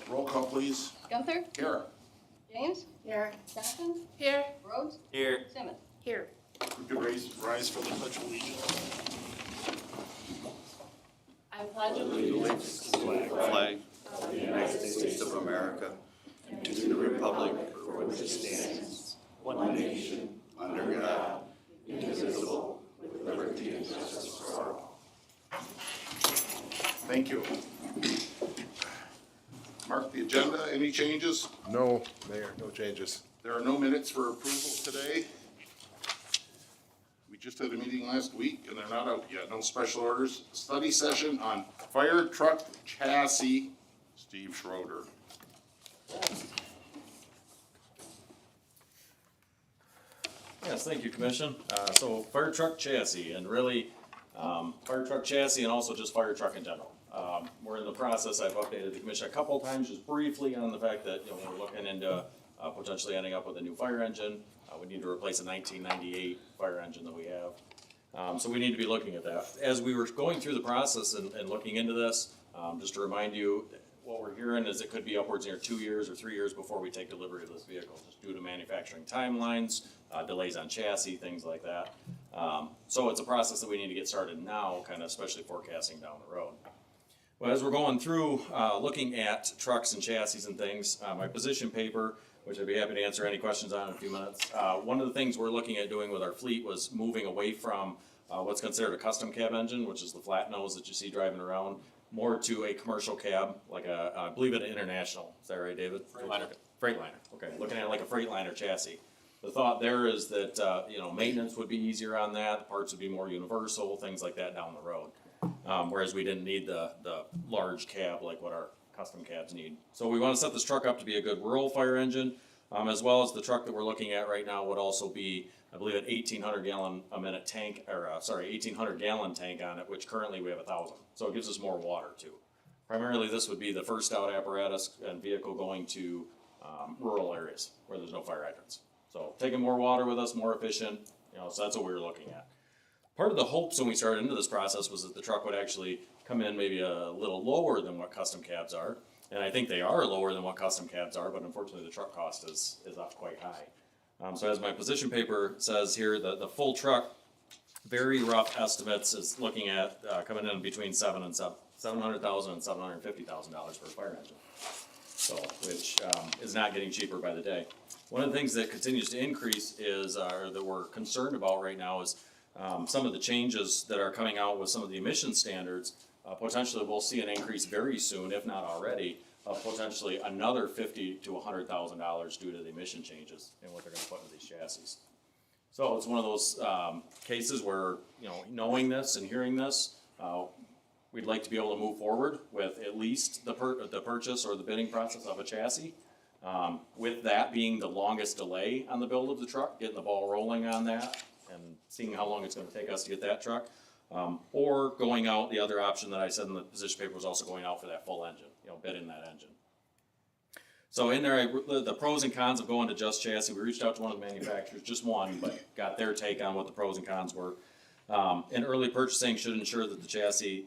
Roll call, please. Gunther, Here. James, Here. Johnson, Here. Rhodes, Here. Simmons. Here. We could rise for the pledge of allegiance. I pledge Allegiance to the flag of the United States of America and to the republic for which it stands, one nation, under God, indivisible, with liberty and justice for all. Thank you. Mark the agenda. Any changes? No, Mayor, no changes. There are no minutes for approval today. We just had a meeting last week and they're not out yet. No special orders. Study session on fire truck chassis. Steve Schroeder. Yes, thank you, Commission. So fire truck chassis and really, fire truck chassis and also just fire truck in general. We're in the process, I've updated the Commission a couple of times just briefly on the fact that, we're looking into potentially ending up with a new fire engine. We need to replace a 1998 fire engine that we have. So we need to be looking at that. As we were going through the process and looking into this, just to remind you, what we're hearing is it could be upwards near 2 years or 3 years before we take delivery of this vehicle, just due to manufacturing timelines, delays on chassis, things like that. So it's a process that we need to get started now, kind of especially forecasting down the road. Well, as we're going through, looking at trucks and chassis and things, my position paper, which I'd be happy to answer any questions on in a few minutes. One of the things we're looking at doing with our fleet was moving away from what's considered a custom cab engine, which is the flat nose that you see driving around, more to a commercial cab, like I believe an International. Is that right, David? Freightliner. Freightliner. Okay, looking at like a Freightliner chassis. The thought there is that maintenance would be easier on that, the parts would be more universal, things like that down the road. Whereas we didn't need the large cab like what our custom cabs need. So we want to set this truck up to be a good rural fire engine, as well as the truck that we're looking at right now would also be, I believe, an 1,800 gallon a minute tank, or 1,800 gallon tank on it, which currently we have 1,000. So it gives us more water too. Primarily, this would be the first out apparatus and vehicle going to rural areas where there's no fire hydrants. So taking more water with us, more efficient, so that's what we were looking at. Part of the hopes when we started into this process was that the truck would actually come in maybe a little lower than what custom cabs are. And I think they are lower than what custom cabs are, but unfortunately the truck cost is up quite high. So as my position paper says here, the full truck, very rough estimates is looking at coming in between $700,000 and $750,000 for a fire engine. So, which is not getting cheaper by the day. One of the things that continues to increase is, or that we're concerned about right now is some of the changes that are coming out with some of the emission standards. Potentially we'll see an increase very soon, if not already, of potentially another $50,000 to $100,000 due to the emission changes and what they're going to put into these chassis. So it's one of those cases where, knowing this and hearing this, we'd like to be able to move forward with at least the purchase or the bidding process of a chassis. With that being the longest delay on the build of the truck, getting the ball rolling on that and seeing how long it's going to take us to get that truck. Or going out, the other option that I said in the position paper was also going out for that full engine, bidding that engine. So in there, the pros and cons of going to just chassis, we reached out to one of the manufacturers, just one, but got their take on what the pros and cons were. And early purchasing should ensure that the chassis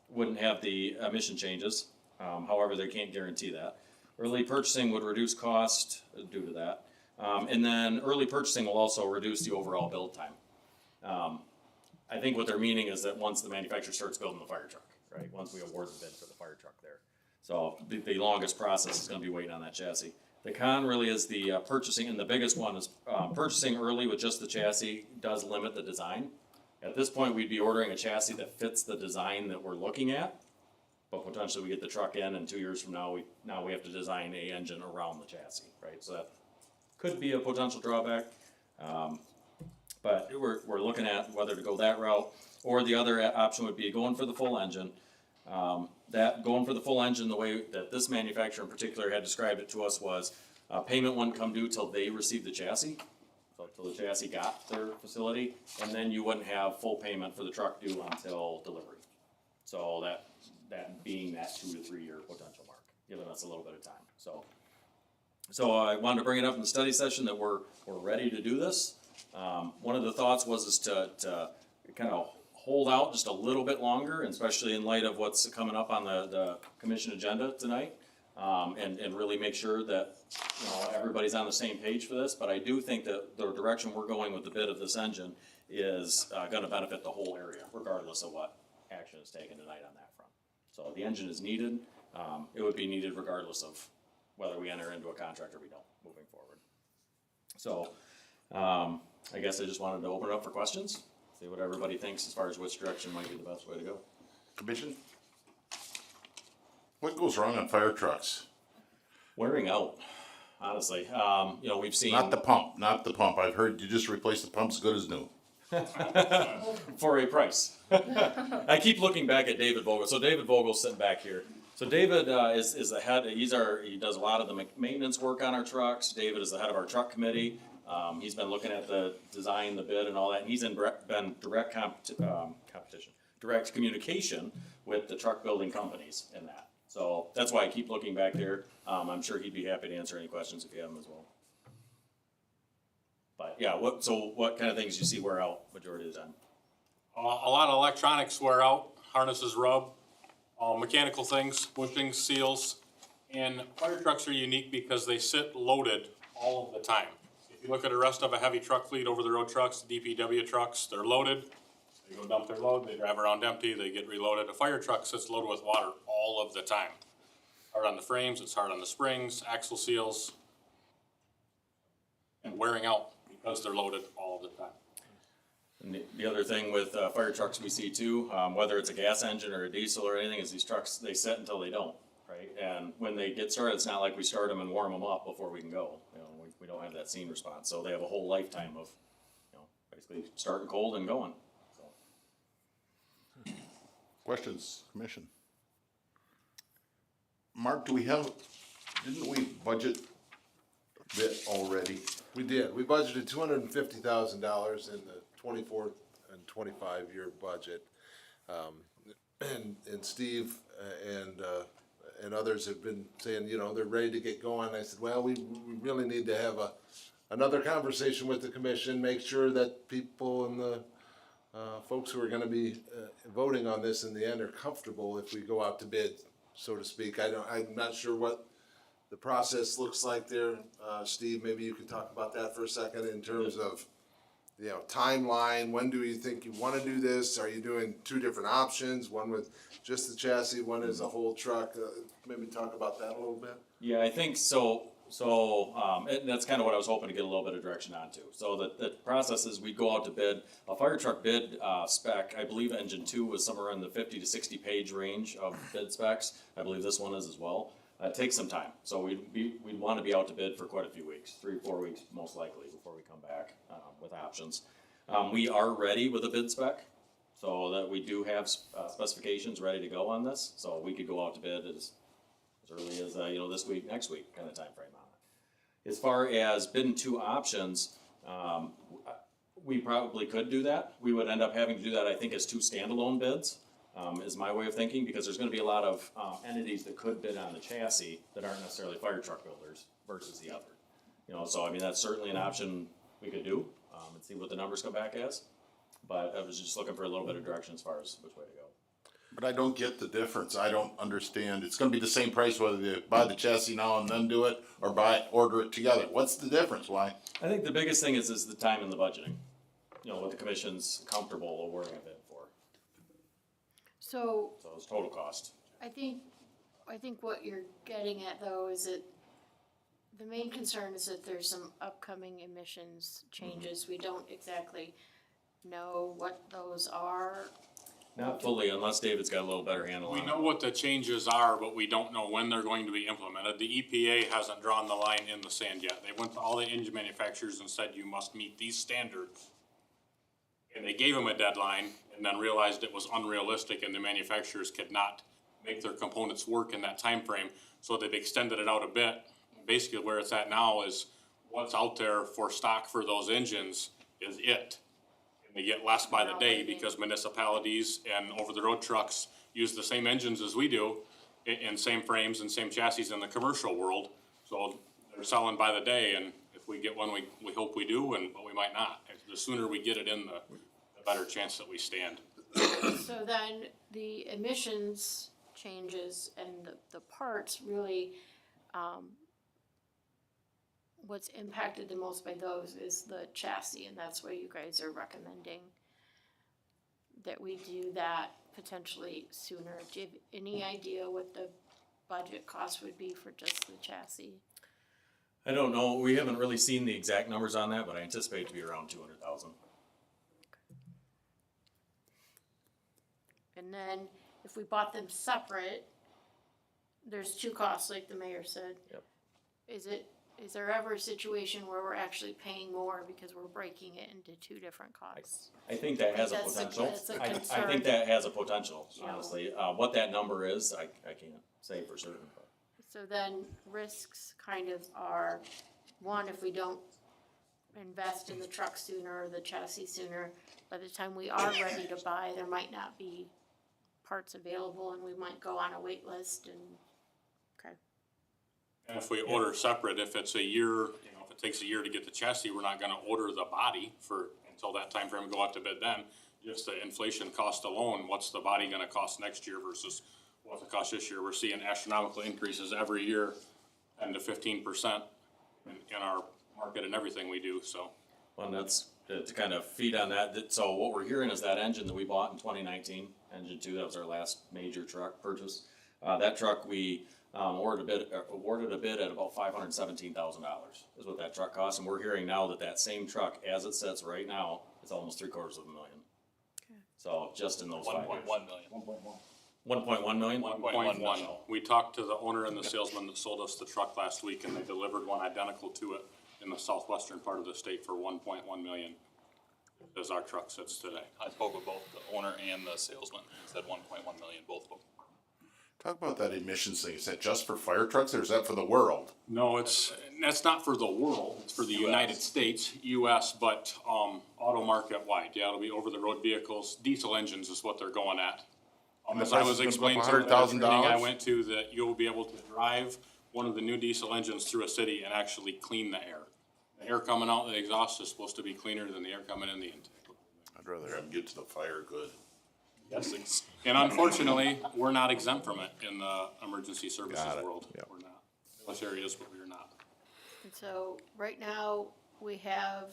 wouldn't have the emission changes. However, they can't guarantee that. Early purchasing would reduce cost due to that. And then early purchasing will also reduce the overall build time. I think what they're meaning is that once the manufacturer starts building the fire truck, right? Once we award the bid for the fire truck there. So the longest process is going to be waiting on that chassis. The con really is the purchasing, and the biggest one is purchasing early with just the chassis does limit the design. At this point, we'd be ordering a chassis that fits the design that we're looking at, but potentially we get the truck in, and 2 years from now, we have to design a engine around the chassis, right? So that could be a potential drawback. But we're looking at whether to go that route, or the other option would be going for the full engine. Going for the full engine, the way that this manufacturer in particular had described it to us was payment wouldn't come due till they received the chassis, so till the chassis got their facility, and then you wouldn't have full payment for the truck due until delivery. So that being that 2 to 3 year potential mark, giving us a little bit of time. So I wanted to bring it up in the study session that we're ready to do this. One of the thoughts was to kind of hold out just a little bit longer, and especially in light of what's coming up on the commission agenda tonight. and really make sure that, you know, everybody's on the same page for this, but I do think that the direction we're going with the bid of this engine is, gonna benefit the whole area, regardless of what action is taken tonight on that front. So the engine is needed, it would be needed regardless of whether we enter into a contract or we don't, moving forward. So, I guess I just wanted to open it up for questions, see what everybody thinks as far as which direction might be the best way to go. Commission? What goes wrong on fire trucks? Wearing out, honestly, you know, we've seen. Not the pump. I've heard you just replace the pump as good as new. For a price. I keep looking back at David Vogel. So David Vogel's sitting back here. So David is the head. He does a lot of the maintenance work on our trucks. David is the head of our truck committee. He's been looking at the design, the bid, and all that. And he's been direct communication with the truck building companies in that. So that's why I keep looking back there. I'm sure he'd be happy to answer any questions if you have them as well. But yeah, what kind of things do you see wear out majority of the time? A lot of electronics wear out, harnesses rub, mechanical things, bushings, seals. And fire trucks are unique because they sit loaded all of the time. If you look at the rest of a heavy truck fleet, over the road trucks, DPW trucks, they're loaded. They go dump their load, they drive around empty, they get reloaded. A fire truck sits loaded with water all of the time. Hard on the frames, it's hard on the springs, axle seals, and wearing out because they're loaded all of the time. And the other thing with fire trucks we see too, whether it's a gas engine or a diesel or anything, is these trucks, they sit until they don't, right? And when they get started, it's not like we start them and warm them up before we can go. You know, we don't have that scene response, so they have a whole lifetime of, you know, basically starting cold and going. So. Questions, commission? Mark, didn't we budget a bit already? We did. We budgeted $250,000 in the 24 and 25 year budget. And Steve and others have been saying, you know, they're ready to get going. I said, well, we really need to have another conversation with the commission, make sure that people and the folks who are gonna be voting on this in the end are comfortable if we go out to bid, so to speak. I'm not sure what the process looks like there. Steve, maybe you could talk about that for a second in terms of, you know, timeline. When do you think you wanna do this? Are you doing two different options? One with just the chassis, one is a whole truck? Maybe talk about that a little bit. Yeah, I think so. And that's kind of what I was hoping to get a little bit of direction on too. So the process is we go out to bid. A fire truck bid spec, I believe engine 2 was somewhere in the 50 to 60 page range of bid specs. I believe this one is as well. It takes some time. So we'd want to be out to bid for quite a few weeks, 3-4 weeks most likely before we come back with options. We are ready with a bid spec, so that we do have specifications ready to go on this. So we could go out to bid as early as you know, this week, next week kind of time frame on it. As far as bidding two options, we probably could do that. We would end up having to do that, I think, as two standalone bids. Is my way of thinking, because there's gonna be a lot of entities that could bid on the chassis that aren't necessarily fire truck builders versus the other. You know, so I mean, that's certainly an option we could do, and see what the numbers come back as. But I was just looking for a little bit of direction as far as which way to go. But I don't get the difference. I don't understand. It's gonna be the same price whether you buy the chassis now and then do it, or order it together. What's the difference? Why? I think the biggest thing is the time and the budgeting. You know, what the commission's comfortable awarding a bid for. So So it's total cost. I think what you're getting at though is that the main concern is that there's some upcoming emissions changes. We don't exactly know what those are. Not fully, unless David's got a little better handle on We it. know what the changes are, but we don't know when they're going to be implemented. The EPA hasn't drawn the line in the sand yet. They went to all the engine manufacturers and said, you must meet these standards. And they gave them a deadline and then realized it was unrealistic and the manufacturers could not make their components work in that time frame. So they've extended it out a bit. Basically where it's at now is what's out there for stock for those engines is it. And they get less by the day because municipalities and over-the-road trucks use the same engines as we do and same frames and same chassis in the commercial world. So they're selling by the day, and if we get one, we hope we do, but we might not. The sooner we get it in, the better chance that we stand. So then the emissions changes and the parts really, what's impacted the most by those is the chassis, and that's why you guys are recommending that we do that potentially sooner. Do you have any idea what the budget cost would be for just the chassis? I don't know, we haven't really seen the exact numbers on that, but I anticipate it to be around 200,000. And then if we bought them separate, there's two costs, like the mayor said. Yep. Is there ever a situation where we're actually paying more because we're breaking it into two different costs? I think that has a That's a- potential. that's a I concern. think that has a potential, Yeah. honestly. What that number is, I can't say for certain, but. So then risks kind of are, one, if we don't invest in the truck sooner or the chassis sooner, by the time we are ready to buy, there might not be parts available and we might go on a wait list and, okay. And if we order separate, if it's a year, if it takes a year to get the chassis, we're not gonna order the body until that time frame, go out to bid then. Just the inflation cost alone, what's the body gonna cost next year versus what's it cost this year? We're seeing astronomical increases every year, 10 to 15% in our market and everything we do, so. Well, and that's, to kind of feed on that, so what we're hearing is that engine that we bought in 2019, engine 2, that was our last major truck purchase. That truck we awarded a bid at about $517,000 is what that truck cost, and we're hearing now that that same truck, as it sits right now, is almost $750,000. So just in those 5 years. 1.1 million. 1.1 million? 1.1. We talked to the owner and the salesman that sold us the truck last week, and they delivered one identical to it in the southwestern part of the state for 1.1 million, as our truck sits today. I spoke with both the owner and the salesman, and said 1.1 million, both of them. Talk about that emissions thing. Is that just for fire trucks or is that for the world? No, that's not for the world, it's for the United States, US, but, auto market wide. Yeah, it'll be over the road vehicles, diesel engines is what they're going at. And the As I price was is gonna explaining go to up the training I $100,000? went to, that you'll be able to drive one of the new diesel engines through a city and actually clean the air. The air coming out of the exhaust is supposed to be cleaner than the air coming in the intake. I'd rather have them get to the fire good. Yes. And unfortunately, we're not exempt from it in the emergency services Got it. world. Yep. We're not. Those areas, but we're not. And so right now, we have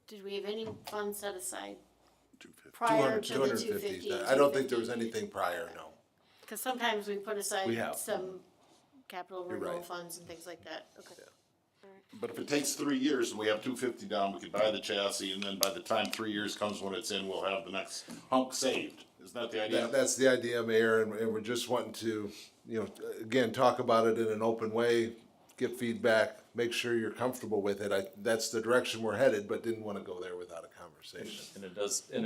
did we have any funds set aside 250. prior to the 250? 250. I don't think there was anything prior, no. Cause sometimes we put aside We have. some capital You're renewal right. funds and things like that, okay. But if it takes 3 years and we have 250 down, we could buy the chassis and then by the time 3 years comes when it's in, we'll have the next hunk saved. Isn't that the idea? That's the idea, Mayor, and we're just wanting to, again, talk about it in an open way, get feedback, make sure you're comfortable with it. That's the direction we're headed, but didn't wanna go there without a conversation. And it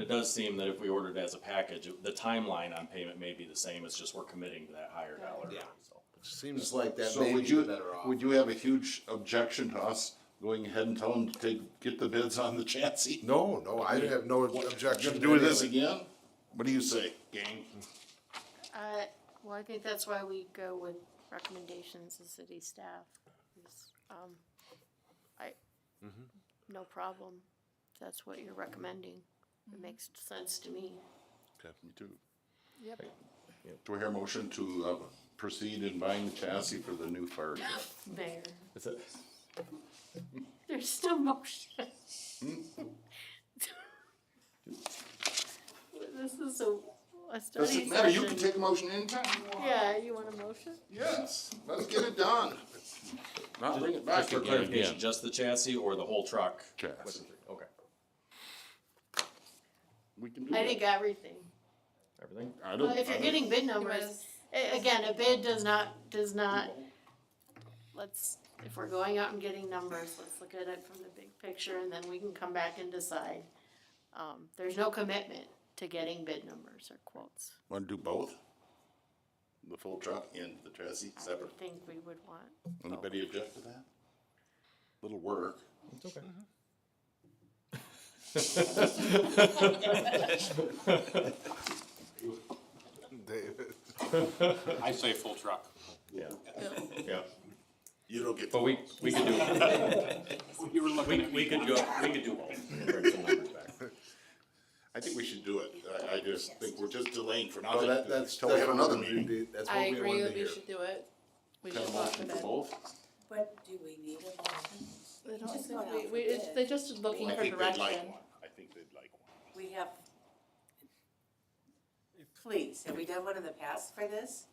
does seem that if we ordered it as a package, the timeline on payment may be the same, it's just we're committing to that higher dollar. Yeah. So. Seems like that So may would be you, the better off. would you have a huge objection to us going ahead and telling them to get the bids on the chassis? No, I have no objection. Gonna to do any this of it. again? What do you say, gang? Well, I think that's why we go with recommendations as city staff, is, no problem, if that's what you're recommending, it makes sense to me. Okay, me too. Yep. Do I hear a motion to, proceed in buying the chassis for the new fire truck? Mayor, Is it- there's still motion. This is a study Doesn't matter, you can session. take a motion anytime you want. Yeah, you want a motion? Yes, let's get it done. Not bring it back Just for again. clarification, just the chassis or the whole truck? Chassis. Okay, We can do I that. think everything. everything? I Well, don't, if you're getting bid numbers, again, a bid does not, if we're going out and getting numbers, let's look at it from the big picture and then we can come back and decide. There's no commitment to getting bid numbers or quotes. wanna do both? The full truck and the chassis I separate? would think we would want. Anybody object to that? Little work. It's okay. David. I say full truck. Yeah, yeah, You don't get. but we could do, You were looking at me. we could do both. Bring some numbers back. I think we should do it. I just think we're just delaying for Well, nothing. that's Till we have another what we meeting. need. That's I what we agree wanted that to we hear. should do it. We Kind should of talk to motion for them. both? But do we need a motion? They don't Just think going we, off we, of it's, it. they're just looking I for think they'd like direction. one. I think they'd like one. We have, please, have we done one in the past for this?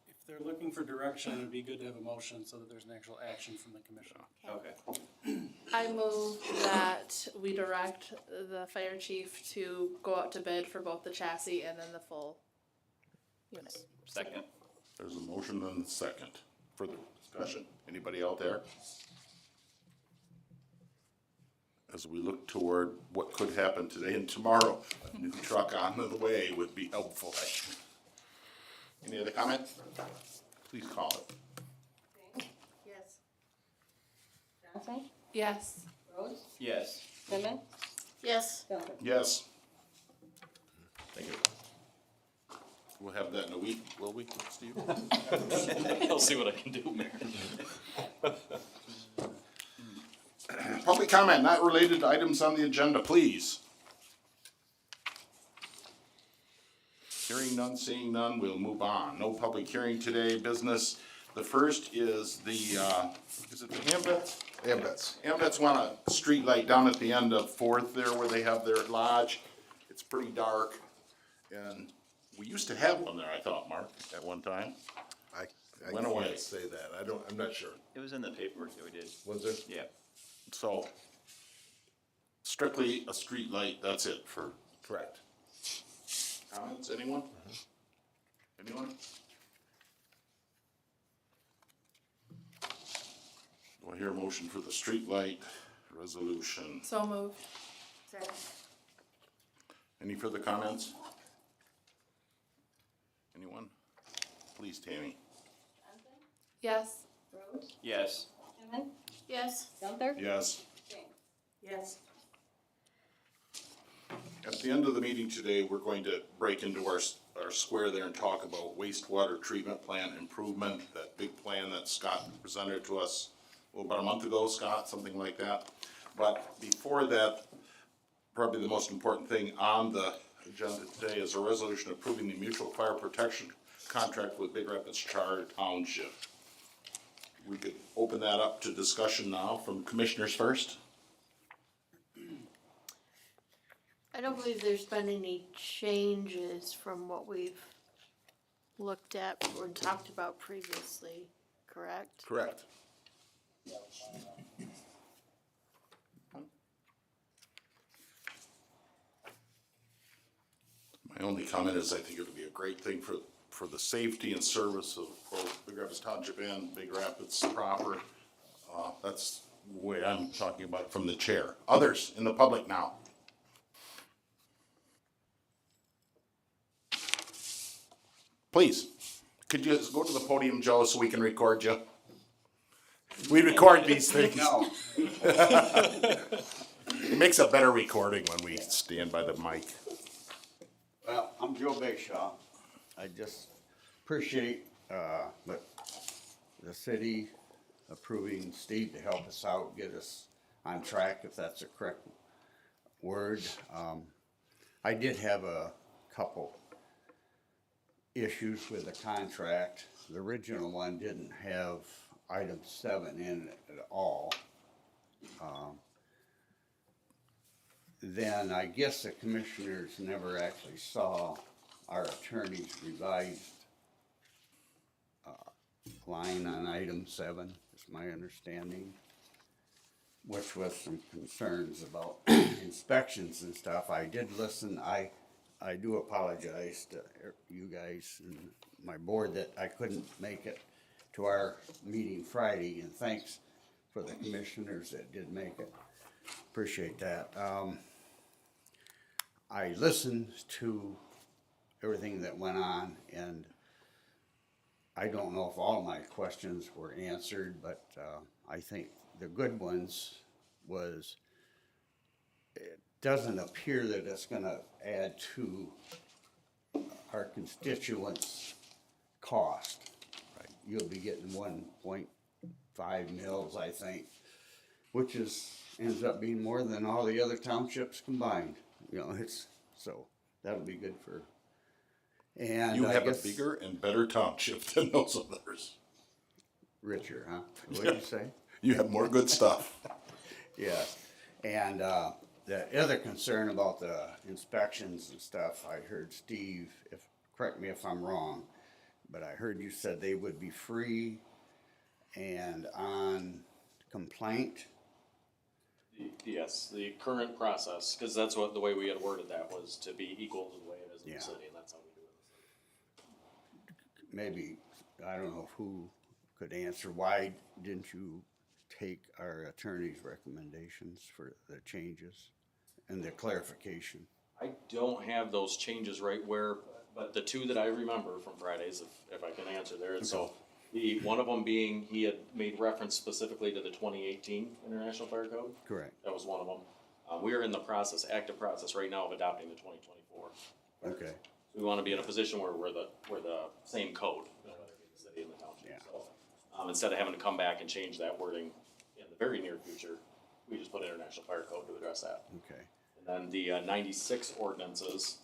If they're looking for direction, it'd be good to have a motion so that there's an actual action from the commission. Okay. I move that we direct the fire chief to go out to bid for both the chassis and then the full unit. Second. There's a motion and a second. Further discussion? Anybody out there? As we look toward what could happen today and tomorrow, a new truck on the way would be helpful. Any other comment? Please call it. Yes. Johnson? Yes. Rhodes? Yes. Simmons? Yes, Gunther? Yes, Thank you. we'll have that in a week, will we, Steve? I'll see what I can do, Mayor. Public comment not related to items on the agenda, please. Hearing none, seeing none, we'll move on. No public hearing today, business. The first is the, is it the Ambets? Ambets. Ambets want a street light down at the end of Fourth there where they have their lodge. It's pretty dark. And we used to have one there, I thought, Mark, at one time. I Went away. can't say that. I'm not sure. It was in the paperwork that we did. Was there? Yeah. So strictly a street light, that's it for Correct. comments, anyone? Anyone? Do I hear a motion for the street light resolution? So moved. Second. Any further comments? Anyone? Please, Tammy. Johnson? Yes. Rhodes? Yes. Simmons? yes, Gunther? Yes. James? Yes. At the end of the meeting today, we're going to break into our square there and talk about wastewater treatment plant improvement, that big plan that Scott presented to us, well, about a month ago, Scott, something like that. But before that, probably the most important thing on the agenda today is a resolution approving the mutual fire protection contract with Big Rapids Charter Township. We could open that up to discussion now from commissioners first. I don't believe there's been any changes from what we've looked at or talked about previously, correct? Correct. My only comment is I think it would be a great thing for the safety and service of both Big Rapids Township and Big Rapids proper. That's the way I'm talking about it from the chair. Others in the public now. Please, could you go to the podium, Joe, so we can record you? We record these things. No. It makes a better recording when we stand by the mic. Well, I'm Joe Bagshaw. I just appreciate, the city approving Steve to help us out, get us on track, if that's the correct word. I did have a couple issues with the contract. The original one didn't have item 7 in it at all. Then I guess the commissioners never actually saw our attorney's revised line on item 7, is my understanding, which was some concerns about inspections and stuff. I did listen. I do apologize to you guys and my board that I couldn't make it to our meeting Friday, and thanks for the commissioners that did make it. Appreciate that. I listened to everything that went on, and I don't know if all my questions were answered, but I think the good ones was, it doesn't appear that it's gonna add to our constituents' cost. You'll be getting 1.5 mils, I think, which ends up being more than all the other townships combined. You know, it's so that'll be good for. And You I have a guess bigger and better township than those others. richer, huh? What did you say? You have more good stuff. Yeah, and, the other concern about the inspections and stuff, I heard Steve, correct me if I'm wrong, but I heard you said they would be free and on complaint. Yes, the current process, cause that's what, the way we had worded that was to be equal to the way it is in Yeah. the city, and that's how we do it. Maybe, I don't know who could answer, why didn't you take our attorney's recommendations for the changes and the clarification? I don't have those changes right where, but the two that I remember from Fridays, if I can answer there, and so. One of them being, he had made reference specifically to the 2018 International Fire Code. Correct. That was one of them. We are in the active process right now of adopting the 2024. Okay, We wanna be in a position where we're the same code, whether it be the city and the township. Yeah. So, instead of having to come back and change that wording in the very near future, we just put International Fire Code to address that. okay, And then the 96 ordinances,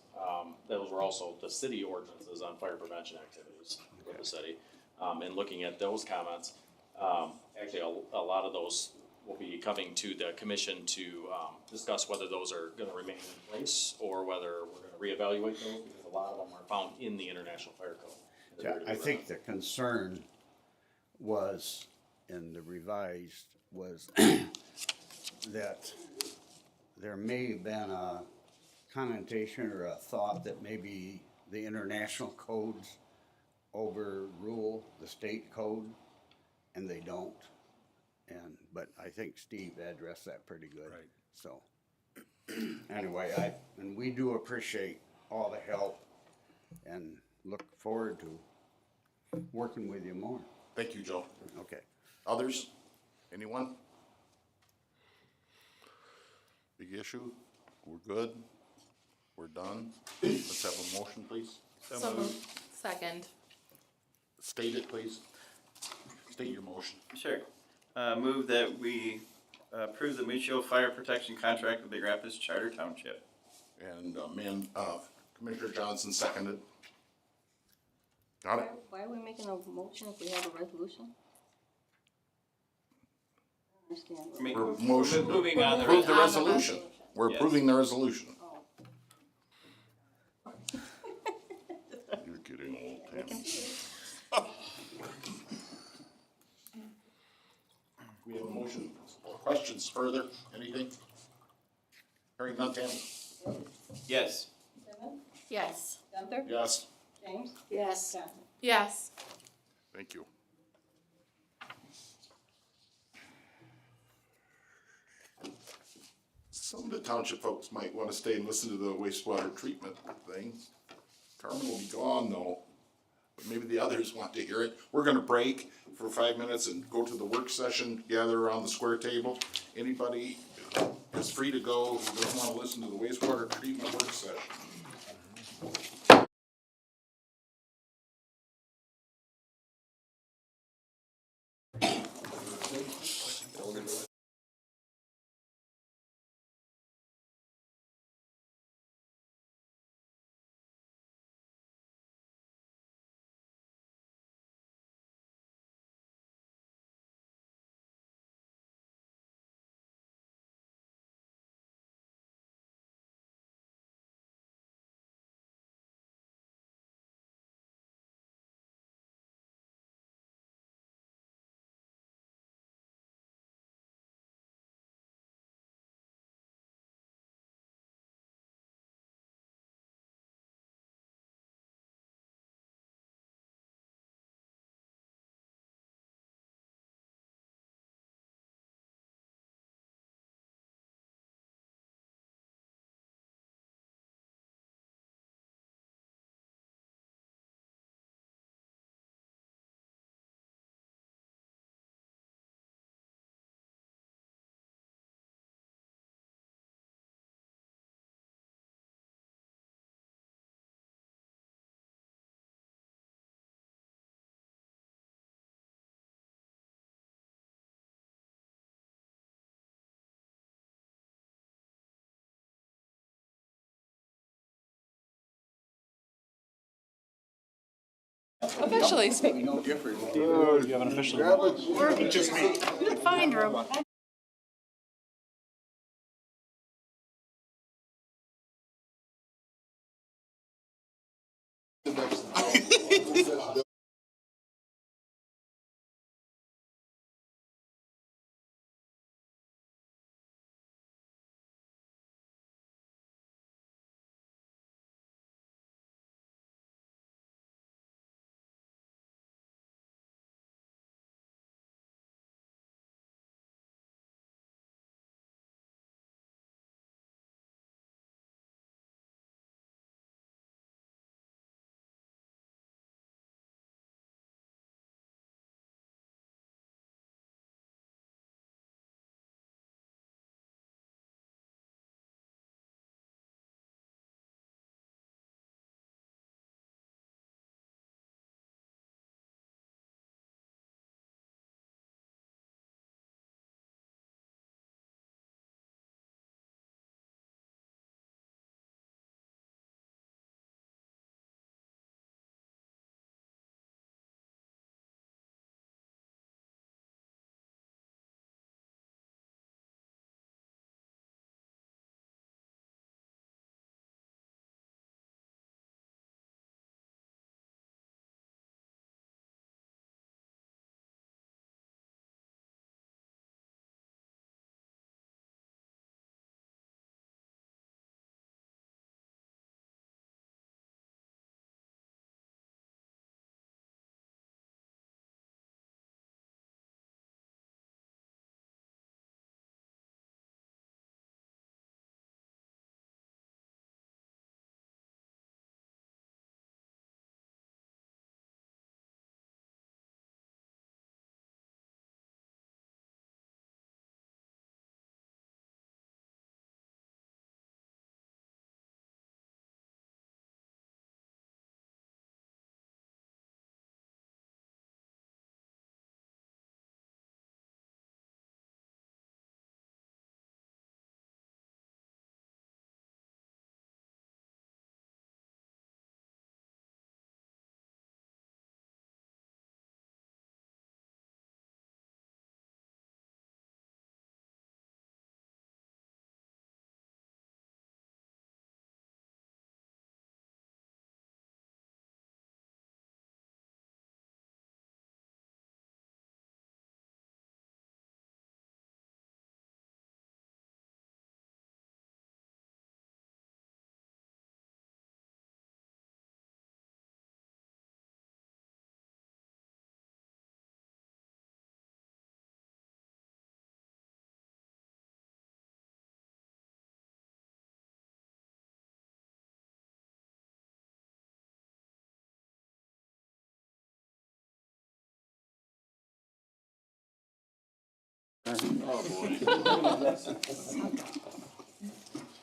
those were also the city ordinances on fire prevention activities for the city. And looking at those comments, actually a lot of those will be coming to the commission to discuss whether those are gonna remain in place or whether we're gonna reevaluate those, because a lot of them are found in the International Fire Code. yeah, I think the concern was, in the revised, was that there may have been a connotation or a thought that maybe the international codes overrule the state code, and they don't. But I think Steve addressed that pretty good. Right. So, anyway, and we do appreciate all the help and look forward to working with you more. Thank you, Joe. Okay. Others? Anyone? Big issue? We're good? We're done? Let's have a motion, please. So moved. Second. State it, please. State your motion. Sure. Move that we approve the mutual fire protection contract with Big Rapids Charter Township. And, Commissioner Johnson seconded. Got it? Why are we making a motion if we have a resolution? I don't understand. We're motion, Moving on the approve the resolution. resolution. We're Yes. approving the resolution. Oh. You're getting old, Tammy. We have a motion. Questions further? Anything? Hearing none, Tammy? Yes. Simmons, Yes. Gunther, Yes. James, Yes. Johnson. Yes. Thank you. Some of the township folks might wanna stay and listen to the wastewater treatment thing. Carmen will be gone though, but maybe the others want to hear it. We're gonna break for 5 minutes and go to the work session, gather around the square table. Anybody is free to go who doesn't wanna listen to the wastewater treatment work session. Officially speaking. No different. You have an official. Find room.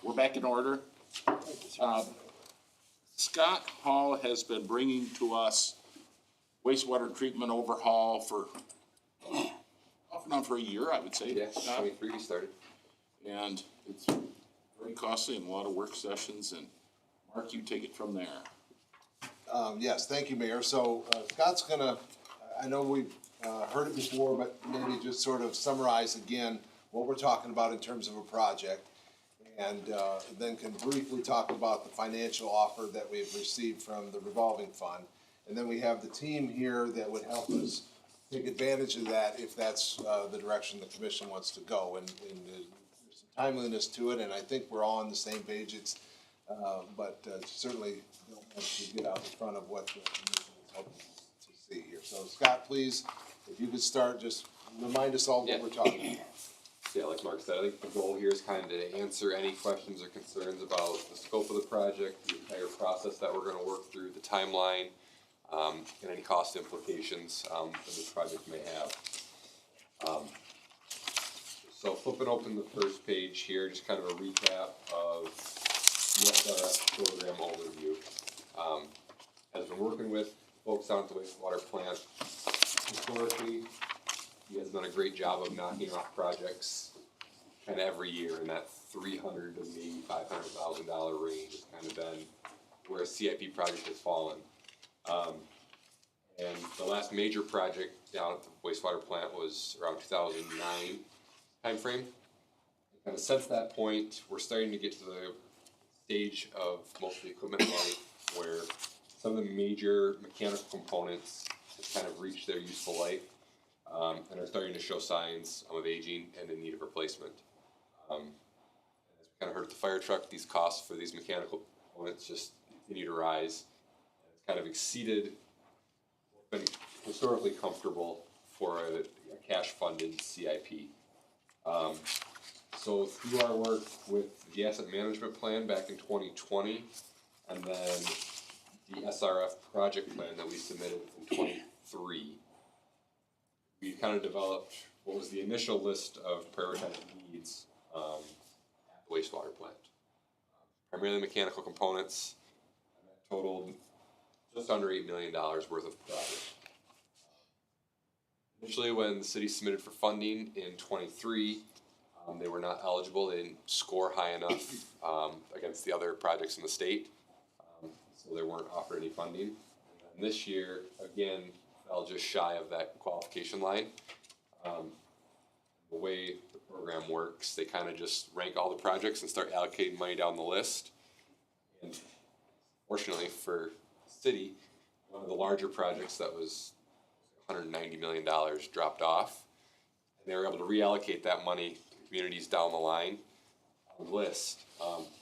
We're back in order. Scott Hall has been bringing to us wastewater treatment overhaul for off and on for a year, I would say. Yeah, 23 we started. And it's very costly and a lot of work sessions, and Mark, you take it from there. Yes, thank you, Mayor. So Scott's gonna, I know we've heard it before, but maybe just sort of summarize again what we're talking about in terms of a project. And then can briefly talk about the financial offer that we've received from the revolving fund. And then we have the team here that would help us take advantage of that if that's the direction the commission wants to go. And there's some timeliness to it, and I think we're all on the same page. It's, but certainly don't want to get out in front of what the commission is hoping to see here. So Scott, please, if you could start, just remind us all what we're talking about. Yeah, like Mark said, I think the goal here is kind of to answer any questions or concerns about the scope of the project, the entire process that we're gonna work through, the timeline, and any cost implications, that this project may have. So flipping open the first page here, just kind of a recap of the SRF program overview. As we're working with folks out at the wastewater plant, historically, you guys have done a great job of knocking off projects kind of every year in that $300,000 to maybe $500,000 range has kind of been where a CIP project has fallen. And the last major project down at the wastewater plant was around 2009 timeframe. And since that point, we're starting to get to the stage of most of the equipment life where some of the major mechanical components have kind of reached their useful life, and are starting to show signs of aging and in need of replacement. As we kind of heard at the fire truck, these costs for these mechanical components just continue to rise. It's kind of exceeded what's been historically comfortable for a cash-funded CIP. So through our work with the asset management plan back in 2020, and then the SRF project plan that we submitted in 23, we kind of developed what was the initial list of prioritized needs at the wastewater plant. Primarily mechanical components, and that totaled just under $8 million worth of project. Initially, when the city submitted for funding in 23, they were not eligible. They didn't score high enough against the other projects in the state, so they weren't offered any funding. And this year, again, fell just shy of that qualification line. The way the program works, they kind of just rank all the projects and start allocating money down the list. And fortunately for the city, one of the larger projects that was $190 million dropped off. And they were able to reallocate that money to communities down the line on the list,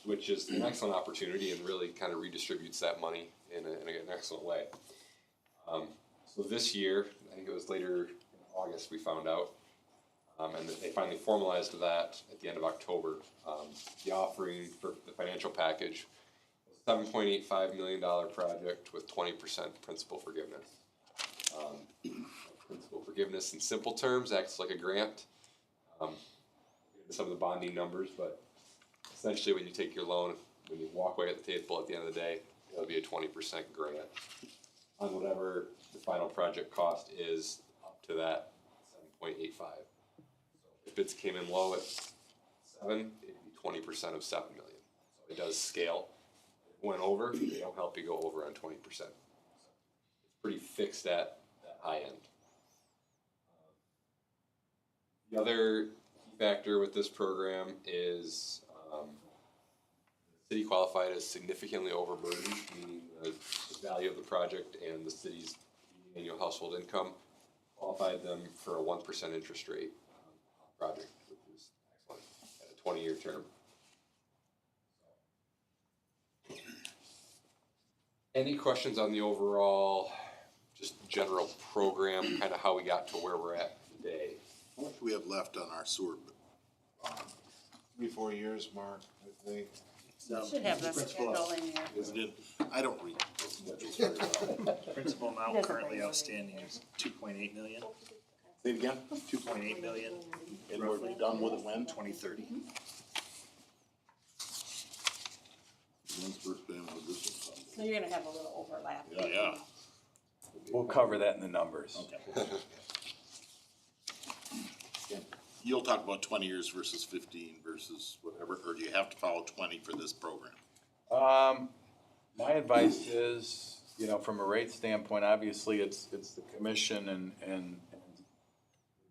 which is an excellent opportunity and really kind of redistributes that money in an excellent way. So this year, I think it was later in August, we found out, and they finally formalized that at the end of October. The offering for the financial package was a $7.85 million project with 20% principal forgiveness. Principal forgiveness in simple terms acts like a grant. Some of the bonding numbers, but essentially when you take your loan, when you walk away at the table at the end of the day, it'll be a 20% grant on whatever the final project cost is up to that 7.85. So if bids came in low at 7, it'd be 20% of 7 million. So it does scale. If it went over, they don't help you go over on 20%. So it's pretty fixed at that high end. The other factor with this program is the city qualified as significantly overburdened, meaning the value of the project and the city's annual household income qualified them for a 1% interest rate project, which is excellent at a 20-year term. Any questions on the overall, just general program, kind of how we got to where we're at today? How much do we have left on our sewer? 3-4 years, Mark, I think. You should have the schedule in there. Isn't it? I don't read those schedules very well. Principal amount currently outstanding is 2.8 million. Say it again? 2.8 million. And we're done with it when? 2030. When's first payment of this? So you're gonna have a little overlap. Yeah. We'll cover that in the numbers. Okay. You'll talk about 20 years versus 15 versus whatever, or do you have to follow 20 for this program? My advice is, you know, from a rate standpoint, obviously it's the commission and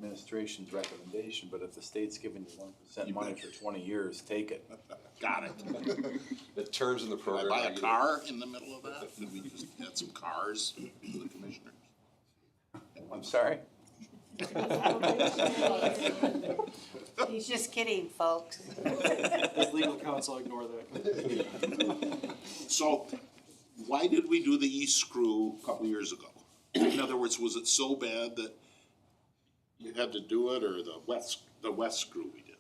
administration's recommendation, but if the state's giving you 1% money for 20 years, take it. Got it. The terms in the Can I program. buy a car in the middle of that? Could we just add some cars to the commissioners? I'm sorry? He's just kidding, folks. As legal counsel, ignore that. So, why did we do the E-screw a couple years ago? In other words, was it so bad that you had to do it, or the west screw we did?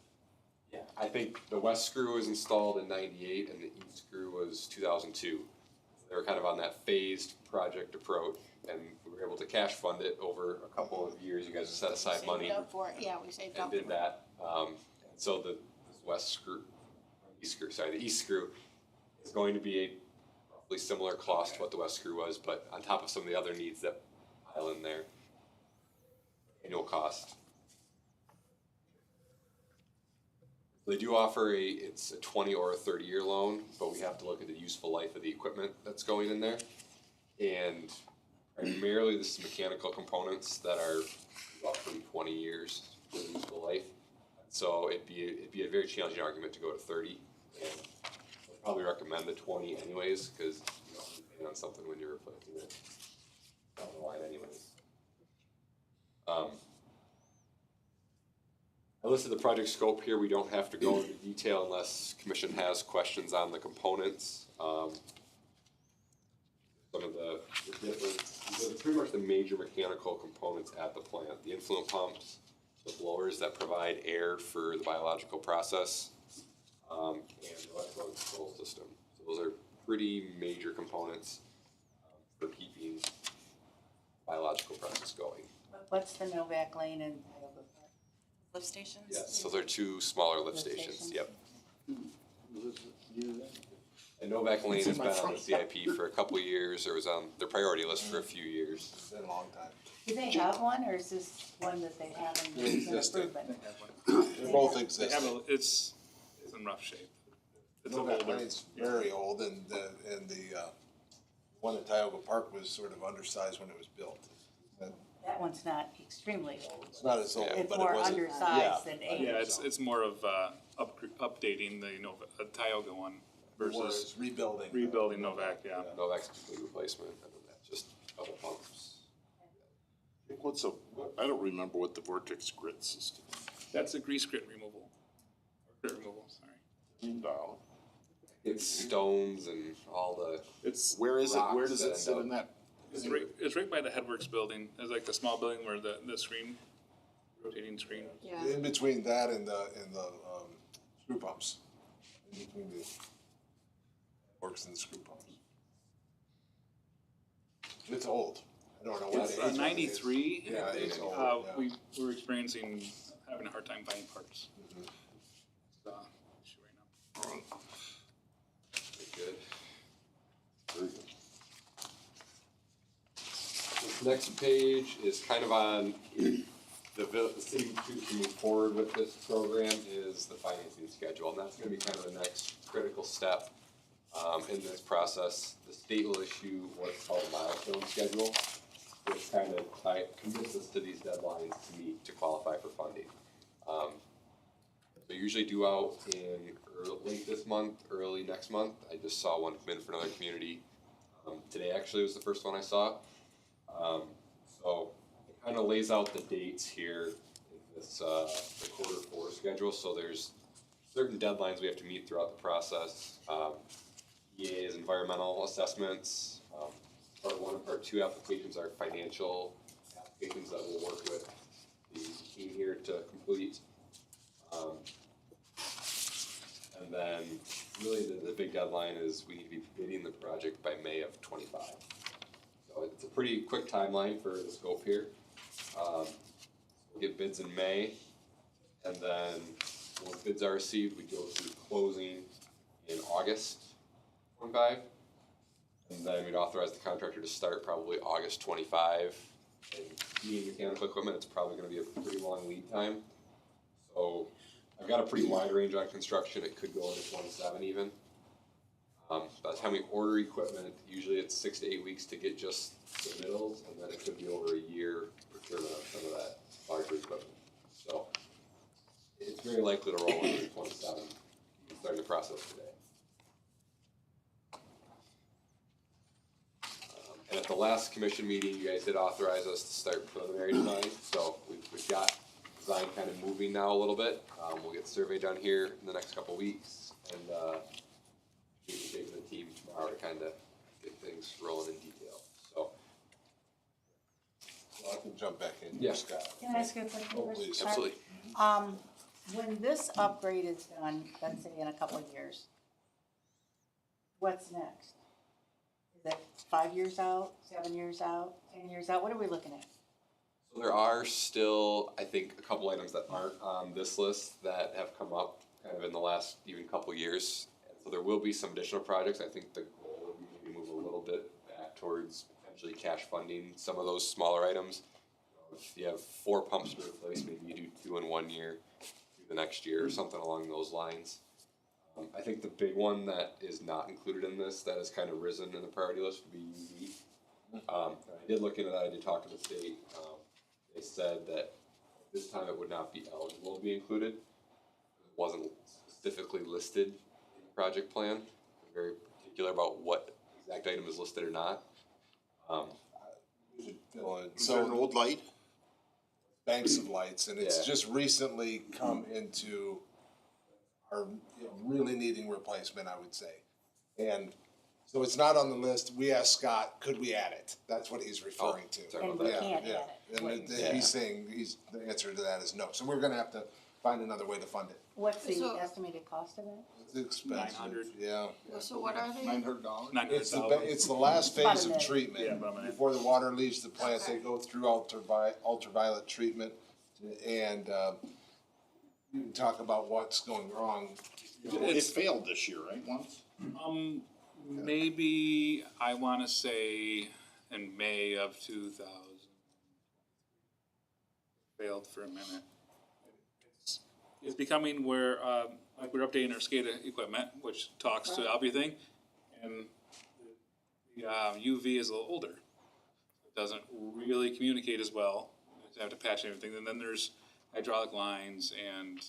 Yeah, I think the west screw was installed in '98 and the east screw was 2002. They were kind of on that phased project approach, and we were able to cash fund it over a couple of years. You guys set aside money Saved up for it, yeah, we saved and up for it. did that. And so the east screw is going to be a roughly similar cost to what the west screw was, but on top of some of the other needs that pile in there. Annual cost. They do offer it's a 20 or a 30-year loan, but we have to look at the useful life of the equipment that's going in there. And primarily this is mechanical components that are roughly 20 years of useful life. So it'd be a very challenging argument to go to 30, and I'd probably recommend the 20 anyways, because you don't be paying on something when you're replacing it down the line anyways. I listed the project scope here. We don't have to go into detail unless commission has questions on the components. Some of the different, these are pretty much the major mechanical components at the plant. The influent pumps, the blowers that provide air for the biological process, and the electronic control system. So those are pretty major components for keeping biological process going. What's the Novak Lane and Tioga Park? Lift stations? Yes, so they're two smaller lift Lift stations, stations. yep. And Novak Lane has been on the CIP for a couple of years, or was on their priority list for a few years. It's been a long time. Do they have one, or is this one that they have in the Existing. improvement? They're both They have existing. it's in rough shape. It's Novak older. Lane's very old, and the one at Tioga Park was sort of undersized when it was built. That one's not extremely old. It's not as old, It's but it more wasn't. undersized than age. Yeah, it's more of updating the Tioga one versus Versus rebuilding. rebuilding Novak, yeah. Novak's complete replacement, and then that's just a couple pumps. I don't remember what the vortex grit system That's a grease grit removal. Grit removal, sorry. is. It's stones and all the, It's Where is it? Where Rocks does that it sit end in that? it's right by the Headworks building. It's like the small building where the screen, rotating screen. Yeah. In between that and the screw pumps. In between the works and the screw pumps. It's old. I don't know what It's the age of it is. 93. Yeah, it's old, yeah. We were experiencing, having a hard time finding parts. It's, issue right now. good. Very good. This next page is kind of on the city to move forward with this program is the financing schedule, and that's gonna be kind of the next critical step in this process. The state will issue what's called a milestone schedule, which kind of commits us to these deadlines to meet to qualify for funding. They're usually due out in late this month, early next month. I just saw one come in for another community. Today actually was the first one I saw. So it kind of lays out the dates here in this, the Q4 schedule. So there's certain deadlines we have to meet throughout the process. EA's environmental assessments, part 1 and part 2 applications are financial applications that we'll work with the team here to complete. And then really the big deadline is we need to be bidding the project by May of 25. So it's a pretty quick timeline for the scope here. We'll get bids in May, and then once bids are received, we go through closing in August 25. And then we'd authorize the contractor to start probably August 25. And being mechanical equipment, it's probably gonna be a pretty long lead time. So I've got a pretty wide range on construction. It could go into 27 even. By the time we order equipment, usually it's 6 to 8 weeks to get just submittals, and then it could be over a year procurement of some of that larger equipment. So it's very likely to roll into 27. You can start the process today. And at the last commission meeting, you guys did authorize us to start preliminary design, so we've got design kind of moving now a little bit. We'll get the survey done here in the next couple weeks, and we'll be taking the team tomorrow to kind of get things rolling in detail, so. Well, I can jump back in. Yeah. Scott. Can I ask you a question Oh, first? please. Mark? Absolutely. When this upgrade is done, let's say in a couple of years, what's next? Is it 5 years out, 7 years out, 10 years out? What are we looking at? So there are still, I think, a couple items that aren't on this list that have come up kind of in the last even couple years. So there will be some additional projects. I think the goal would be maybe move a little bit back towards potentially cash funding some of those smaller items. If you have 4 pumps to replace, maybe you do 2 in 1 year through the next year or something along those lines. I think the big one that is not included in this that has kind of risen in the priority list would be UV I did look into that, I did talk to the state, they said that this time it would not be eligible to be included. It wasn't specifically listed in the project plan, very particular about what exact item is listed or not. We should fill in. Is there an old light? Banks of lights, and it's Yeah. just recently come into our, really needing replacement, I would say. And so it's not on the list. We asked Scott, could we add it? That's what he's referring to. sorry about And we that. can't Yeah, add it. and he's saying, the answer to that is no. So we're gonna have to find another way to fund it. What's the So- estimated cost of that? It's expensive, 900. yeah. So what are they? $900? It's it's the last About phase a of minute. treatment. Yeah, about a minute. Before the water leaves the plant, they go through ultraviolet treatment. And, you can talk about what's going wrong. It failed this year, right, once? Maybe, I wanna say in May of 2000. Failed for a minute. It's becoming where, like we're updating our SCADA equipment, which talks to everything. And the UV is a little older. It doesn't really communicate as well. You have to patch everything. And then there's hydraulic lines and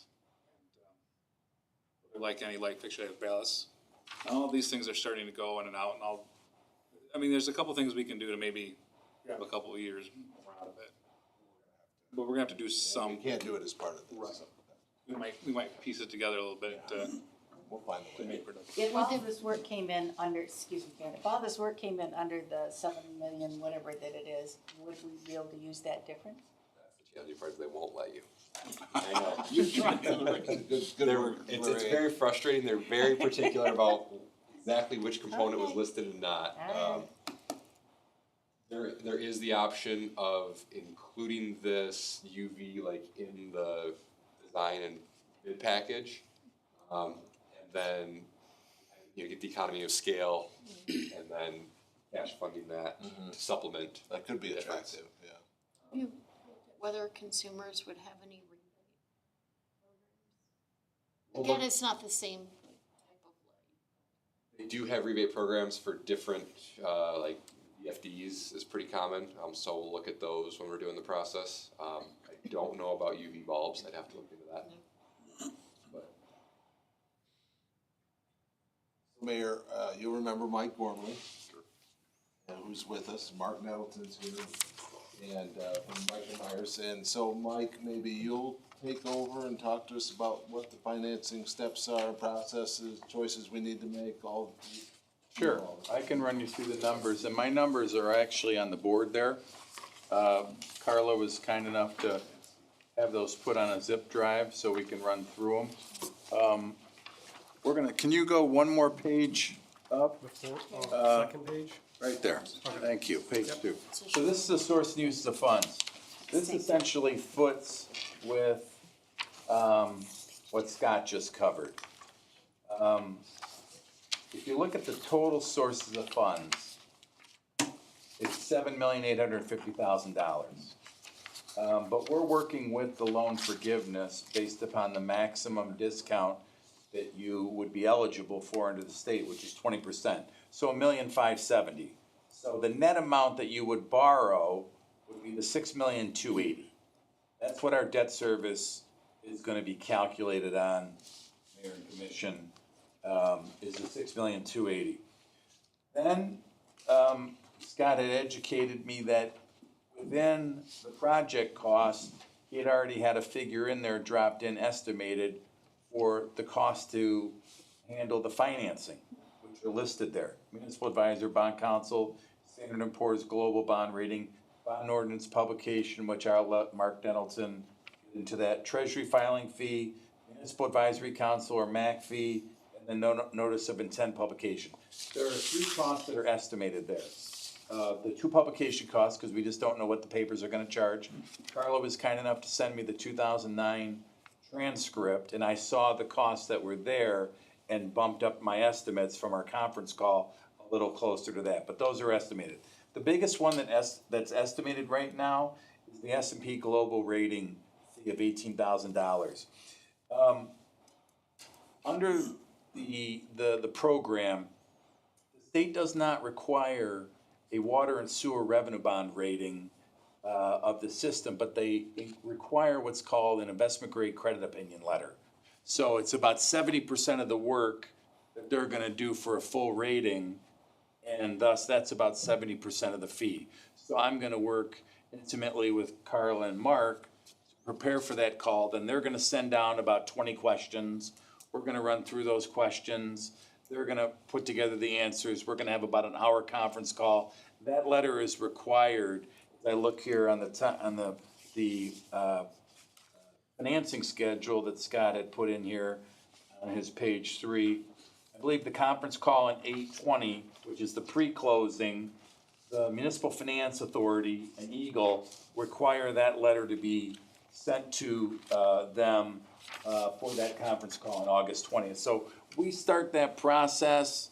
like any light fixture, have ballast. All of these things are starting to go in and out, and I mean, there's a couple things we can do to maybe grab a couple of years more out of it. But we're gonna have to do We some, can't do it as part of this. we might piece it together a little bit to We'll find a way. make productive. If all this work came in under, excuse me, Ken, if all this work came in under the 7 million, whatever that it is, would we be able to use that difference? The other part is they won't let you. I know. Good They're, work, it's Lorraine. very frustrating, they're very particular about exactly which component was listed and not. Alright. There is the option of including this UV like in the design and bid package. And then, get the economy of scale and then cash funding that to supplement. That could be the difference. attractive, yeah. Whether consumers would have any rebate. Well, Again, look- it's not the same type of light. They do have rebate programs for different, like VFDs is pretty common, so we'll look at those when we're doing the process. I don't know about UV bulbs, I'd have to look into that. But Mayor, you'll remember Mike Gormley, who's with us, Mark Nettleton's here, and from Michael Myers. And so, Mike, maybe you'll take over and talk to us about what the financing steps are, processes, choices we need to make, all. Sure, I can run you through the numbers, and my numbers are actually on the board there. Carla was kind enough to have those put on a zip drive so we can run through them. We're gonna, can you go one more page up? Second page? Right there, thank you, page 2. So this is the source and uses of funds. This essentially foots with, what Scott just covered. If you look at the total sources of funds, it's $7,850,000. But we're working with the loan forgiveness based upon the maximum discount that you would be eligible for under the state, which is 20%. So $1,570,000. So the net amount that you would borrow would be the $6,280,000. That's what our debt service is gonna be calculated on, Mayor and Commission, is the $6,280,000. Then, Scott had educated me that within the project cost, he had already had a figure in there dropped in estimated for the cost to handle the financing, which are listed there. Municipal Advisor, Bond Counsel, Standard & Poor's Global Bond Rating, Bond Ordinance Publication, which I'll let Mark Nettleton get into that, Treasury Filing Fee, Municipal Advisory Council or MAC fee, and then Notice of Intent Publication. There are 3 costs that are estimated there. The 2 publication costs, because we just don't know what the papers are gonna charge. Carla was kind enough to send me the 2009 transcript, and I saw the costs that were there and bumped up my estimates from our conference call a little closer to that, but those are estimated. The biggest one that's estimated right now is the S&P Global Rating fee of $18,000. Under the program, the state does not require a water and sewer revenue bond rating of the system, but they require what's called an investment grade credit opinion letter. So it's about 70% of the work that they're gonna do for a full rating, and thus that's about 70% of the fee. So I'm gonna work intimately with Carla and Mark to prepare for that call. Then they're gonna send down about 20 questions. We're gonna run through those questions. They're gonna put together the answers. We're gonna have about an hour conference call. That letter is required. As I look here on the financing schedule that Scott had put in here on his page 3. I believe the conference call in 8:20, which is the pre-closing, the Municipal Finance Authority and Eagle require that letter to be sent to them for that conference call on August 20th. So we start that process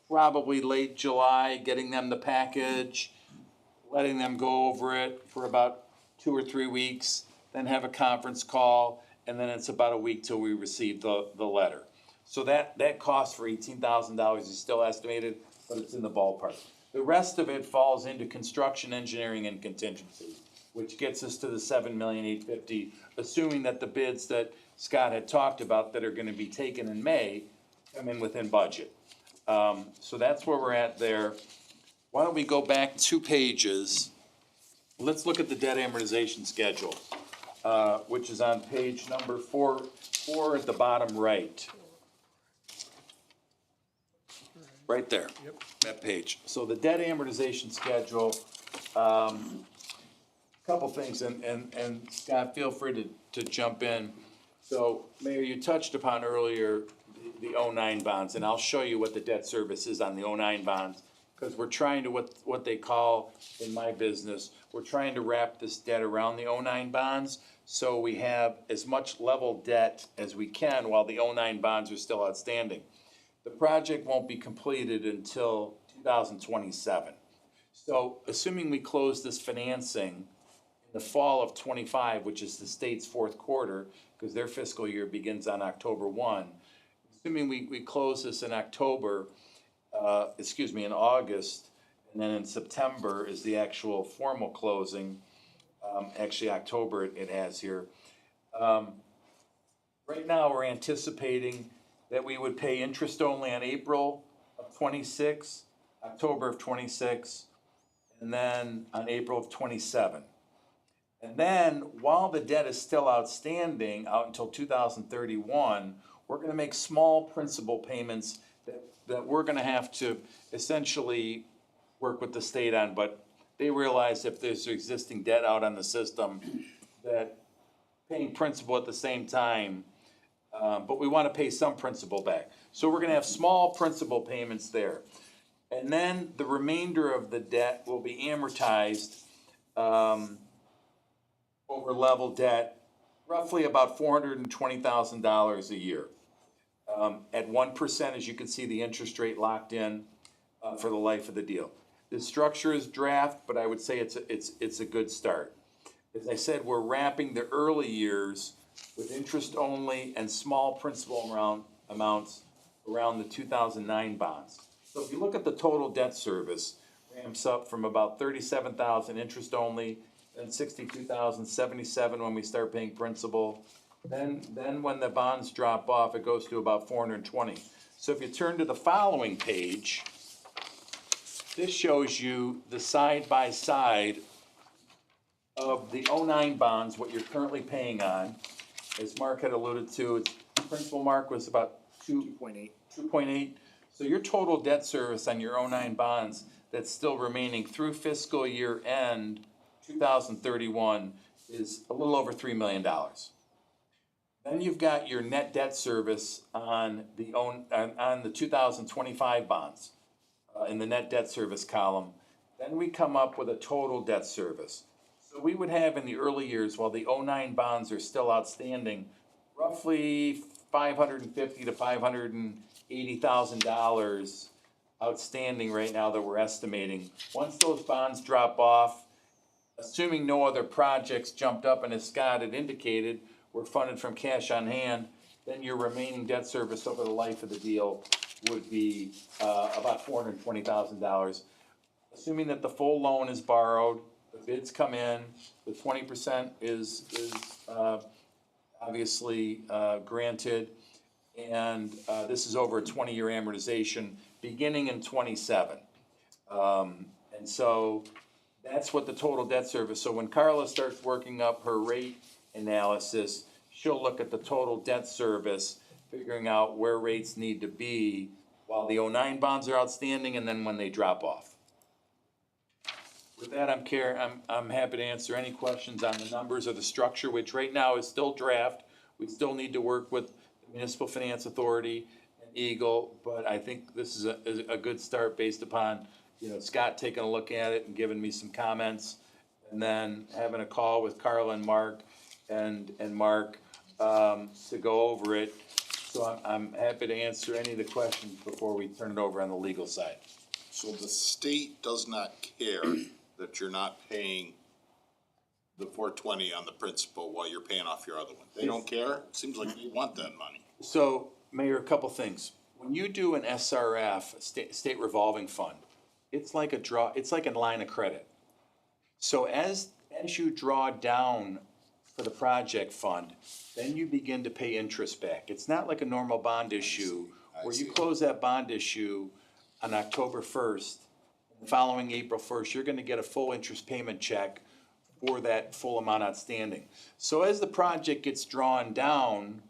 probably late July, getting them the package, letting them go over it for about 2 or 3 weeks, then have a conference call, and then it's about a week till we receive the letter. So that cost for $18,000 is still estimated, but it's in the ballpark. The rest of it falls into construction, engineering, and contingency, which gets us to the $7,850,000, assuming that the bids that Scott had talked about that are gonna be taken in May come in within budget. So that's where we're at there. Why don't we go back 2 pages? Let's look at the debt amortization schedule, which is on page number 4 at the bottom right. Right there, that page. So the debt amortization schedule, couple things, and Scott, feel free to jump in. So, Mayor, you touched upon earlier the 09 bonds, and I'll show you what the debt service is on the 09 bonds, because we're trying to, what they call in my business, we're trying to wrap this debt around the 09 bonds, so we have as much level debt as we can while the 09 bonds are still outstanding. The project won't be completed until 2027. So assuming we close this financing in the fall of 25, which is the state's 4th quarter, because their fiscal year begins on October 1, assuming we close this in in August, and then in September is the actual formal closing, actually October it has here. Right now, we're anticipating that we would pay interest only on April of 26, October of 26, and then on April of 27. And then, while the debt is still outstanding out until 2031, we're gonna make small principal payments that we're gonna have to essentially work with the state on, but they realize if there's existing debt out on the system, that paying principal at the same time, but we wanna pay some principal back. So we're gonna have small principal payments there. And then the remainder of the debt will be amortized, over level debt, roughly about $420,000 a year. At 1%, as you can see, the interest rate locked in, for the life of the deal. The structure is draft, but I would say it's a good start. As I said, we're wrapping the early years with interest only and small principal amounts around the 2009 bonds. So if you look at the total debt service, ramps up from about 37,000 interest only, then 62,077 when we start paying principal. Then when the bonds drop off, it goes to about 420. So if you turn to the following page, this shows you the side by side of the 09 bonds, what you're currently paying on. As Mark had alluded to, its principal mark was about 2.8. So your total debt service on your 09 bonds that's still remaining through fiscal year end 2031 is a little over $3 million. Then you've got your net debt service on the 2025 bonds in the net debt service column. Then we come up with a total debt service. So we would have in the early years, while the 09 bonds are still outstanding, roughly $550,000 to $580,000 outstanding right now that we're estimating. Once those bonds drop off, assuming no other projects jumped up, and as Scott had indicated, we're funded from cash on hand, then your remaining debt service over the life of the deal would be about $420,000, assuming that the full loan is borrowed, the bids come in, the 20% is obviously granted, and this is over a 20-year amortization, beginning in '27. And so that's what the total debt service, so when Carla starts working up her rate analysis, she'll look at the total debt service, figuring out where rates need to be while the '09 bonds are outstanding and then when they drop off. With that, I'm happy to answer any questions on the numbers or the structure, which right now is still draft. We still need to work with the Municipal Finance Authority and Eagle, but I think this is a good start based upon, you know, Scott taking a look at it and giving me some comments, and then having a call with Carla and Mark and Mark to go over it. So I'm happy to answer any of the questions before we turn it over on the legal side. So the state does not care that you're not paying the 420 on the principal while you're paying off your other one? They don't care? Seems like they want that money. So, Mayor, a couple things. When you do an SRF, state revolving fund, it's like a line of credit. So as you draw down for the project fund, then you begin to pay interest back. It's not like a normal bond issue, where you close that bond issue on October 1st, the following April 1st, you're gonna get a full interest payment check for that full amount outstanding. So as the project gets drawn down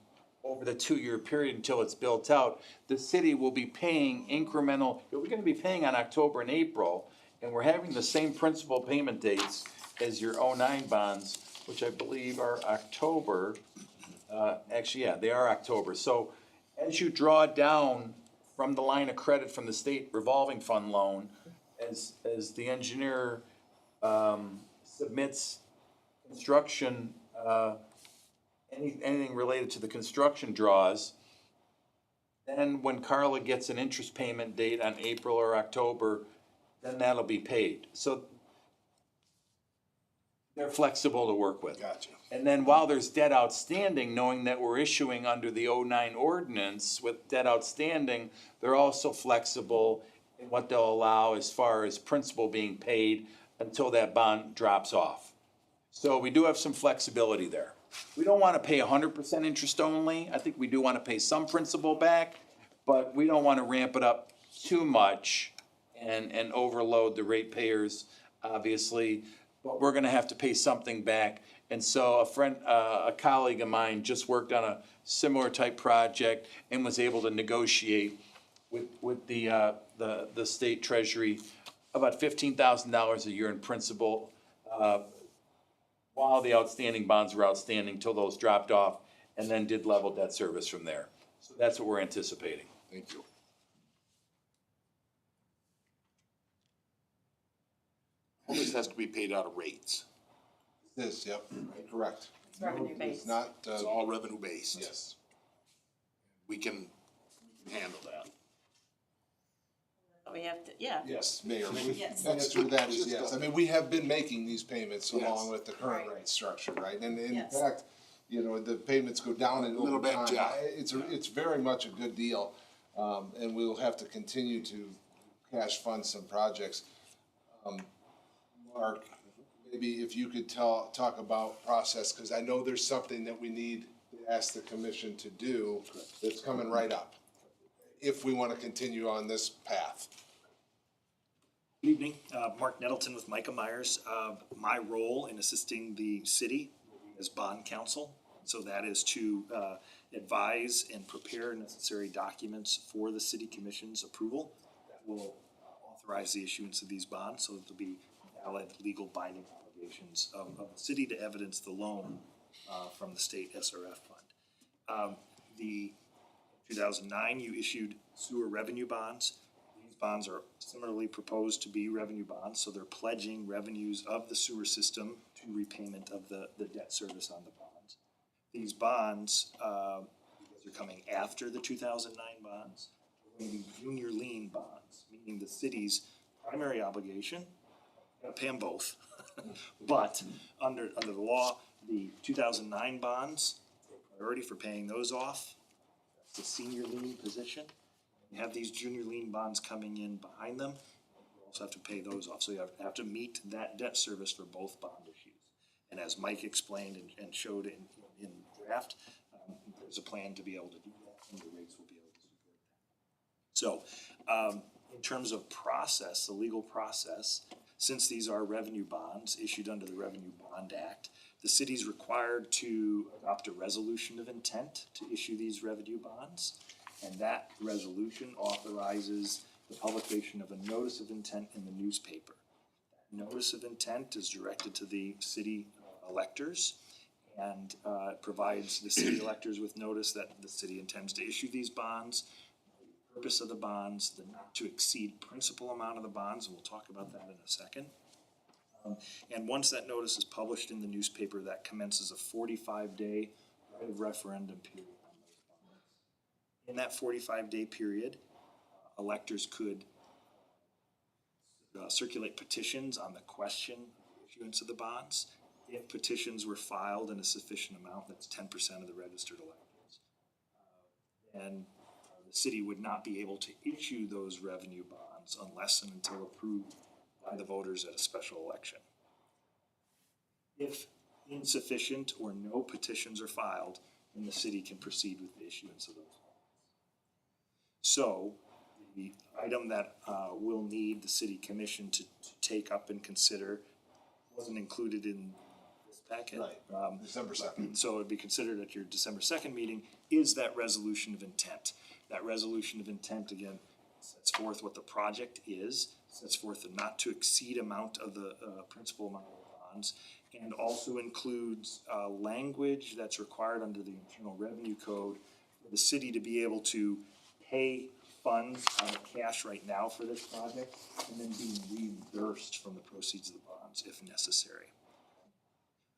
over the 2-year period until it's built out, the city will be paying incremental, we're gonna be paying on October and April, and we're having the same principal payment dates as your '09 bonds, which I believe are October. Actually, yeah, they are October. So as you draw down from the line of credit from the state revolving fund loan, as the engineer submits construction, anything related to the construction draws, then when Carla gets an interest payment date on April or October, then that'll be paid. So they're flexible to work with. Gotcha. And then while there's debt outstanding, knowing that we're issuing under the '09 ordinance with debt outstanding, they're also flexible in what they'll allow as far as principal being paid until that bond drops off. So we do have some flexibility there. We don't wanna pay 100% interest only. I think we do wanna pay some principal back, but we don't wanna ramp it up too much and overload the ratepayers, obviously. But we're gonna have to pay something back. And so a colleague of mine just worked on a similar type project and was able to negotiate with the state treasury about $15,000 a year in principal, while the outstanding bonds were outstanding till those dropped off, and then did level debt service from there. So that's what we're anticipating. Thank you. All this has to be paid out of rates. This, yep, correct. It's revenue based. It's not, It's all revenue based. yes. We can handle that. We have to, yeah. Yes, Mayor, Yes. the answer to that is yes. I mean, we have been making these payments Yes. along with the current Right. rate structure, right? And in Yes. fact, you know, the payments go down in Little over bit, time. yeah. It's very much a good deal. And we'll have to continue to cash fund some projects. Mark, maybe if you could talk about process, because I know there's something that we need to ask the commission to do that's coming right up, if we want to continue on this path. Good evening, Mark Nettleton with Micah Myers. My role in assisting the city is bond counsel. So that is to advise and prepare necessary documents for the city commission's approval that will authorize the issuance of these bonds, so that there'll be valid legal binding obligations of the city to evidence the loan from the state SRF fund. The 2009, you issued sewer revenue bonds. These bonds are similarly proposed to be revenue bonds, so they're pledging revenues of the sewer system to repayment of the debt service on the bonds. These bonds, because they're coming after the 2009 bonds, are going to be junior lien bonds, meaning the city's primary obligation, gotta pay them both. But under the law, the 2009 bonds, the priority for paying those off, that's the senior lien position. You have these junior lien bonds coming in behind them. You also have to pay those off, so you have to meet that debt service for both bond issues. And as Mike explained and showed in draft, there's a plan to be able to do that, and the rates will be able to support that. So, in terms of process, the legal process, since these are revenue bonds issued under the Revenue Bond Act, the city's required to adopt a resolution of intent to issue these revenue bonds. And that resolution authorizes the publication of a notice of intent in the newspaper. That notice of intent is directed to the city electors and provides the city electors with notice that the city intends to issue these bonds, the purpose of the bonds, the not to exceed principal amount of the bonds, and we'll talk about that in a second. And once that notice is published in the newspaper, that commences a 45-day right of referendum period on those bonds. In that 45-day period, electors could circulate petitions on the question of issuance of the bonds. If petitions were filed in a sufficient amount, that's 10% of the registered electors, then the city would not be able to issue those revenue bonds unless and until approved by the voters at a special election. If insufficient or no petitions are filed, then the city can proceed with the issuance of those bonds. So, the item that we'll need the city commission to take up and consider wasn't included in this packet. Right, December 2nd. So it'd be considered at your December 2nd meeting, is that resolution of intent. That resolution of intent, again, sets forth what the project is, sets forth the not to exceed amount of the principal amount of the bonds, and also includes language that's required under the Internal Revenue Code for the city to be able to pay funds out of cash right now for this project, and then be reimbursed from the proceeds of the bonds if necessary.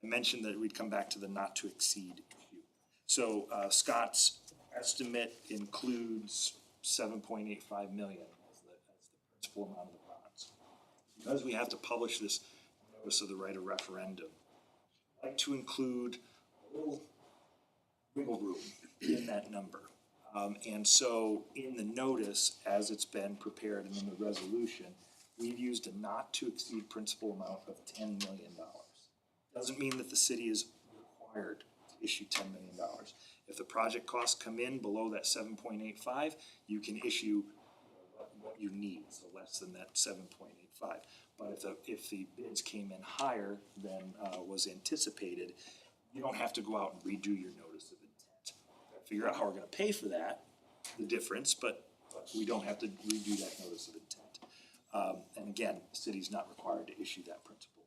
I mentioned that we'd come back to the not to exceed issue. So Scott's estimate includes 7.85 million as the principal amount of the bonds. Because we have to publish this notice of the right of referendum, I'd like to include a little wiggle room in that number. And so in the notice, as it's been prepared and in the resolution, we've used a not to exceed principal amount of $10 million. Doesn't mean that the city is required to issue $10 million. If the project costs come in below that 7.85, you can issue what you need, so less than that 7.85. But if the bids came in higher than was anticipated, you don't have to go out and redo your notice of intent. Figure out how we're gonna pay for that, the difference, but we don't have to redo that notice of intent. And again, the city's not required to issue that principal.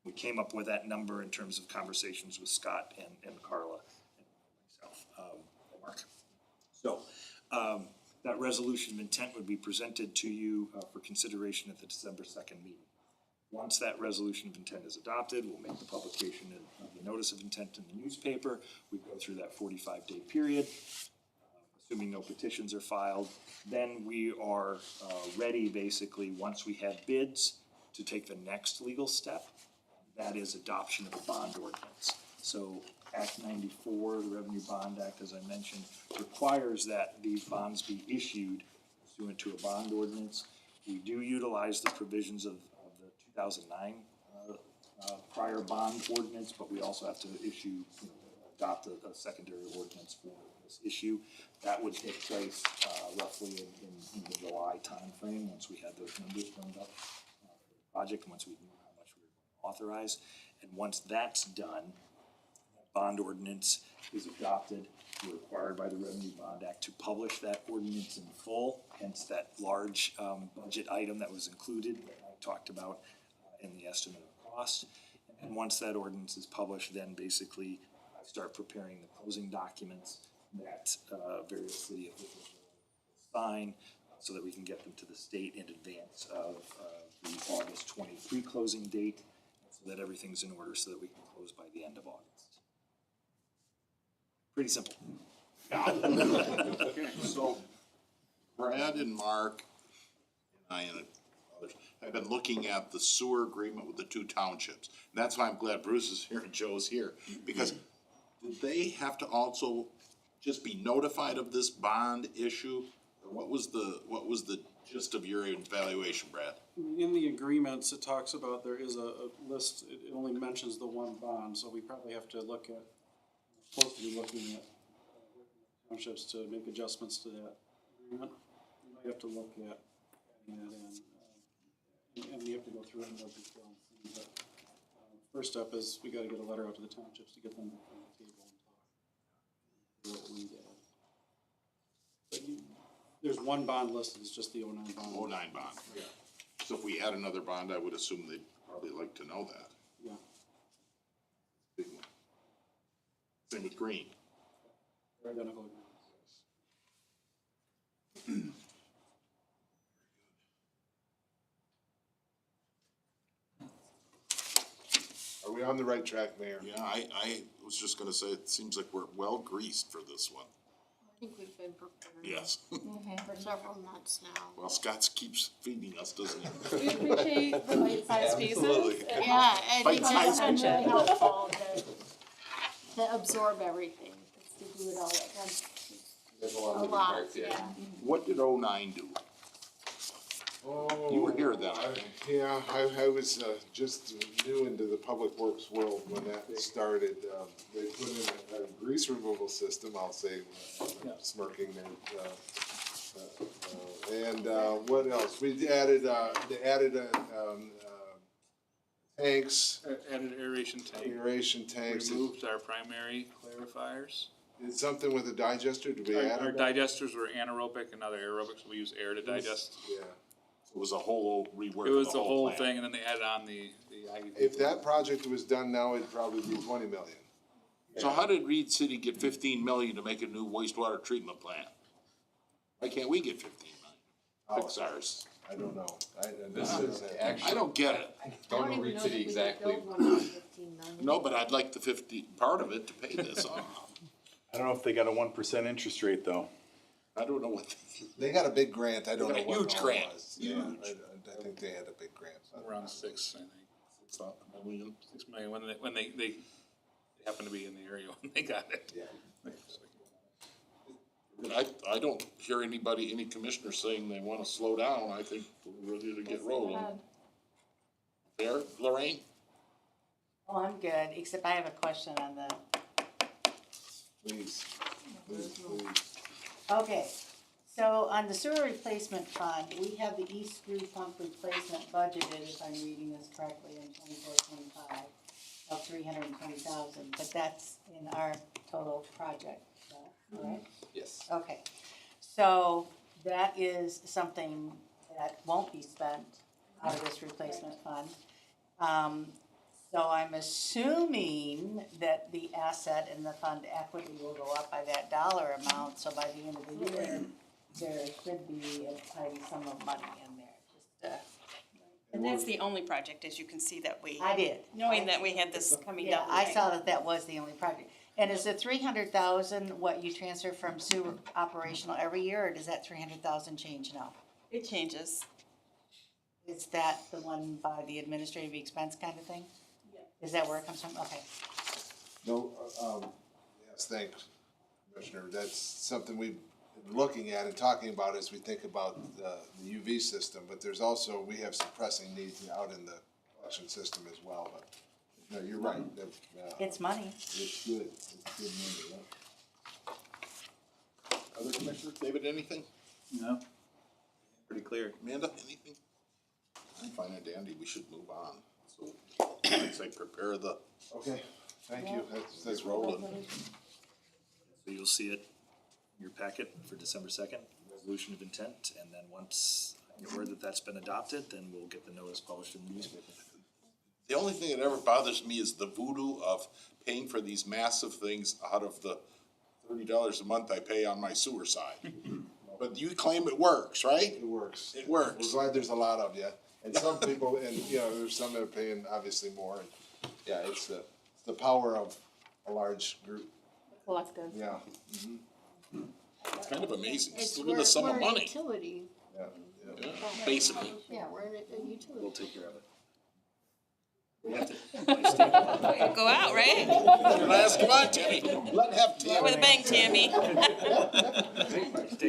We came up with that number in terms of conversations with Scott and Carla and myself, and Mark. So, that resolution of intent would be presented to you for consideration at the December 2nd meeting. Once that resolution of intent is adopted, we'll make the publication of the notice of intent in the newspaper. We go through that 45-day period, assuming no petitions are filed. Then we are ready, basically, once we have bids, to take the next legal step. That is adoption of a bond ordinance. So Act 94, the Revenue Bond Act, as I mentioned, requires that these bonds be issued pursuant to a bond ordinance. We do utilize the provisions of the 2009 prior bond ordinance, but we also have to adopt a secondary ordinance for this issue. That would take place roughly in the July timeframe, once we had those numbers firmed up for the project, and once we knew how much we were going to authorize. And once that's done, that bond ordinance is adopted. We're required by the Revenue Bond Act to publish that ordinance in full, hence that large budget item that was included that I talked about in the estimate of cost. And once that ordinance is published, then basically I start preparing the closing documents that various city officials will sign so that we can get them to the state in advance of the August 23 closing date, so that everything's in order so that we can close by the end of August. Pretty simple. So Brad and Mark and I and others have been looking at the sewer agreement with the two townships. And that's why I'm glad Bruce is here and Joe's here, because did they have to also just be notified of this bond issue? Or What was the gist of your evaluation, Brad? In the agreements, it talks about there is a list, it only mentions the one bond, so we probably have to look at, supposed to be looking at townships to make adjustments to that agreement. We might have to look at adding that in, and we have to go through it in more detail and see, but, first step is we gotta get a letter out to the townships to get them on the table and talk. What we did. But there's one bond listed, it's just the 09 bond. 09 bond. Yeah. So if we add another bond, I would assume they'd probably like to know that. Yeah. Big one. Same with green. They're identical. Are we on the right track, Mayor? Yeah, I was just gonna say, it seems like we're well greased for this one. I think we've been prepared. Yes. For several months now. Well, Scott keeps feeding us, doesn't he? We appreciate the bite-sized pieces. Absolutely. and- Yeah, I think Bite-sized that's been really helpful to absorb everything, to do it all at once. There's a lot of A moving lot, parts, yeah. yeah. What did 09 do? You were here then, I think. Yeah, I was just new into the public works world when that started. They put in a grease removal system, I'll say, smirking there. And what else? We added, tanks, Added aeration tank, aeration tanks. removed our primary clarifiers. It's something with a digester, did we add Our it? digesters were anaerobic and now they're aerobic, so we use air to digest. Yeah. It was a whole rework It of was the the whole whole plant. thing, and then they added on the IUP. If that project was done now, it'd probably be 20 million. So how did Reed City get 15 million to make a new wastewater treatment plant? Why can't we get 15 million? Fix ours. I don't know. This is, I don't get it. Don't know Reed City exactly. No, but I'd like the 50, part of it to pay this off. I don't know if they got a 1% interest rate though. I don't know what. they got a big grant, I don't know Got a what huge it all grant. was. Yeah, I think they had a big grant. Around 6, I think. 6 million, when they happened to be in the area when they got it. Yeah. And I don't hear any commissioners saying they wanna slow down. I think we're ready to get rolling. There, Lorraine? Oh, I'm good, except I have a question on the, Please. okay. So on the sewer replacement fund, we have the east screw pump replacement budgeted, if I'm reading this correctly, in 24-25 of 320,000, but that's in our total project, correct? Yes. Okay, so that is something that won't be spent out of this replacement fund. So I'm assuming that the asset and the fund equity will go up by that dollar amount, so by the end of the year, there should be a tidy sum of money in there, just, And that's the only project, as you can see, that we, I did. knowing that we had this coming Yeah, down the I pike. saw that that was the only project. And is the 300,000 what you transfer from sewer operational every year, or does that 300,000 change now? It changes. Is that the one by the administrative expense kind of thing? Is that where it comes from? Okay. No, yes, thanks, Commissioner. That's something we've been looking at and talking about as we think about the UV system. But there's also, we have some pressing needs out in the collection system as well, but, no, you're right. It's money. It's good, it's good money, yeah. Other commissioners, David, anything? No, pretty clear. Amanda, anything? I'm fine and dandy, we should move on. So, I'd say prepare the, Okay, thank you. That's rolling. So you'll see it in your packet for December 2nd, resolution of intent, and then once I get word that that's been adopted, then we'll get the notice published in the newspaper. the only thing that ever bothers me is the voodoo of paying for these massive things out of the $30 a month I pay on my sewer side. But you claim it works, right? It works. It works. We're glad there's a lot of you. And some people, and you know, there's some that are paying obviously more. And yeah, it's the power of a large group. Collective. Yeah. It's kind of amazing. It's, Look at the sum of we're a money. utility. Yeah. Yeah, basically. Yeah, we're a utility. We'll take care of it. Go out, right? Last, come on, Tammy, let have Tammy. With a bang, Tammy.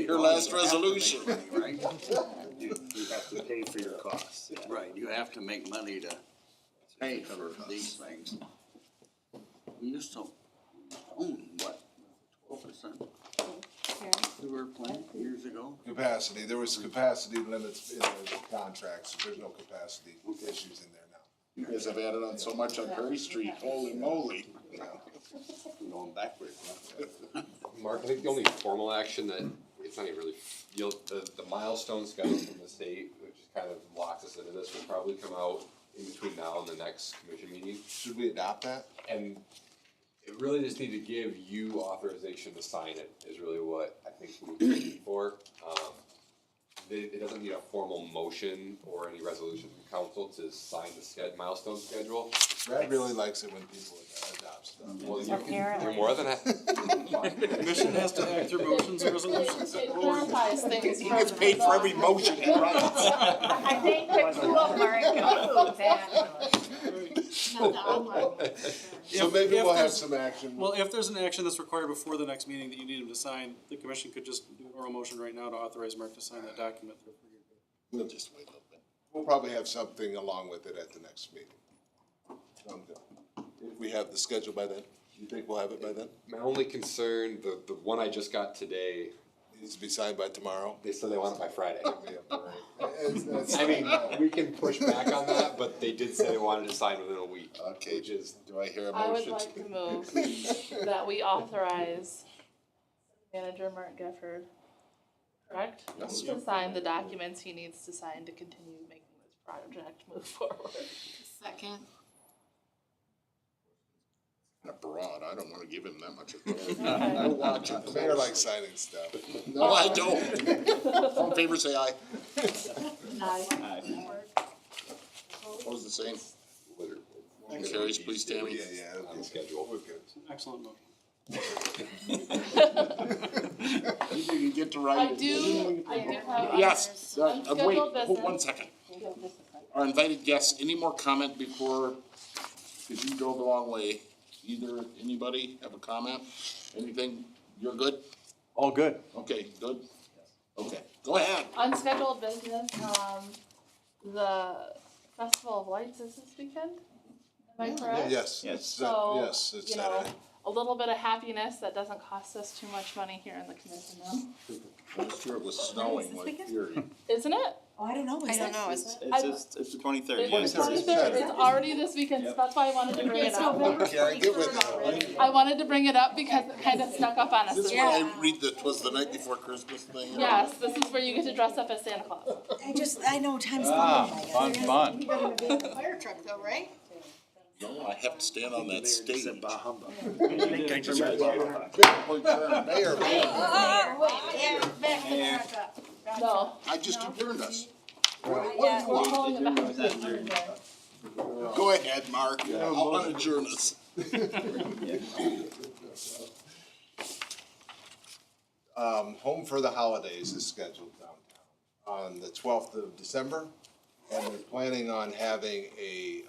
Your last resolution. Right, You have to pay for your costs. right, you have to make money to pay for these things. We used to own, what, 12%? We were playing years ago. Capacity, there was capacity limits in the contracts, there's no capacity issues in there now. You guys have added on so much on Perry Street, holy moly. Going backwards, huh? Mark, I think the only formal action that, it's not even really, the milestone schedule from the state, which kind of locks us into this, will probably come out in between now and the next commission meeting. Should we adopt that? And it really just need to give you authorization to sign it, is really what I think we would be looking for. It doesn't need a formal motion or any resolution from council to sign the milestone schedule. Brad really likes it when people adopt stuff. Well, you're more than happy. The commission has to act through motions and resolutions. It clarifies things. He gets paid for every motion he writes. I think the two of them are in cahoots, actually. Not the online. So maybe we'll have some action. Well, if there's an action that's required before the next meeting that you need him to sign, the commission could just do an oral motion right now to authorize Mark to sign that document. We'll just wait a little bit. We'll probably have something along with it at the next meeting. If we have the schedule by then, you think we'll have it by then? My only concern, the one I just got today, Needs to be signed by tomorrow? they said they want it by Friday. It's- I mean, we can push back on that, but they did say they wanted to sign within a week. Okay, Which is, do I hear a I would motion? like to move that we authorize Manager Mark Gifford, correct? Yes. To sign the documents he needs to sign to continue making this project move forward. Second. Kinda broad, I don't wanna give him that much authority. I'll watch him. The mayor likes signing stuff. No, I don't. All in favor, say aye. Aye. Opposed, the same. Carries, please, Tammy. Yeah, on the schedule. we're good. Excellent motion. You can get to I write. do have Yes, others. wait, Unscheduled hold one business. second. Our invited guests, any more comment before, cause you drove a long way, anybody have a comment, anything, you're good? All good. Okay, good, okay, go ahead. Unscheduled business, the Festival of Lights is this weekend? Am I correct? Yes, So, yes, it's you know, Saturday. a little bit of happiness that doesn't cost us too much money here in the commission room, I'm sure it was snowing like fury. isn't it? Oh, I don't know, I don't know, is It's the 23rd. It's 23rd, it's already this weekend, so that's why I wanted to bring it up. Carrie, get with it. I wanted to bring it up because it kind of snuck up on us. This is where I read the, 'twas the night before Christmas thing. Yes, this is where you get to dress up as Santa Claus. I know time's Fun. Fire truck though, right? No, I have to stand on that stage. Said bah humbug. Mayor, No. I just adjourned us. We're pulling it back. Go ahead, Mark, I'll adjourn us. Home for the Holidays is scheduled downtown on the 12th of December. And they're planning on having a,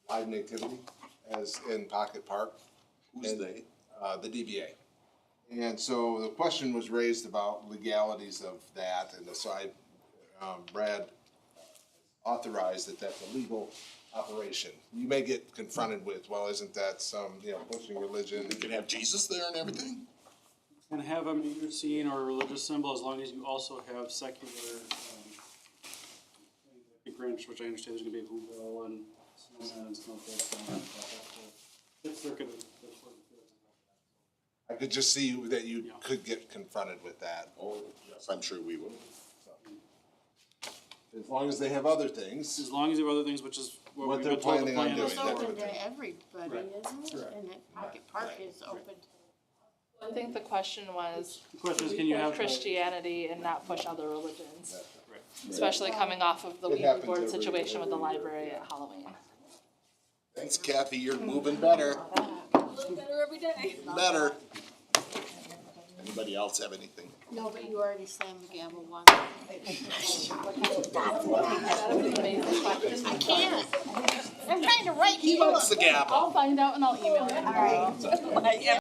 live nativity as in Pocket Park. Who's they? The DBA. And so the question was raised about legalities of that, and so Brad authorized that that's a legal operation. You may get confronted with, well, isn't that some, pushing religion? We can have Jesus there and everything? And have a major scene or a religious symbol as long as you also have secular, the Grinch, which I understand there's gonna be a Whoville and snowman and stuff like that. Fifth Circuit is- I could just see that you could get confronted with that. Oh, yes, I'm sure we will. As long as they have other things. As long as you have other things, which is what What we've they're been told the planning on plan is It's doing. for. open to everybody, isn't it? And it, Pocket Park is open to. I think the question was, The question is, we can you push have? Christianity and not push other religions? Right. Especially coming off of the It Ouija happens board every- situation with the library at Halloween. Thanks, Kathy, you're moving better, Look better every day. better. Anybody else have anything? No, but you already slammed the gavel once. I can't. I'm trying to write. He wants the gavel. I'll find out and I'll email it. All right.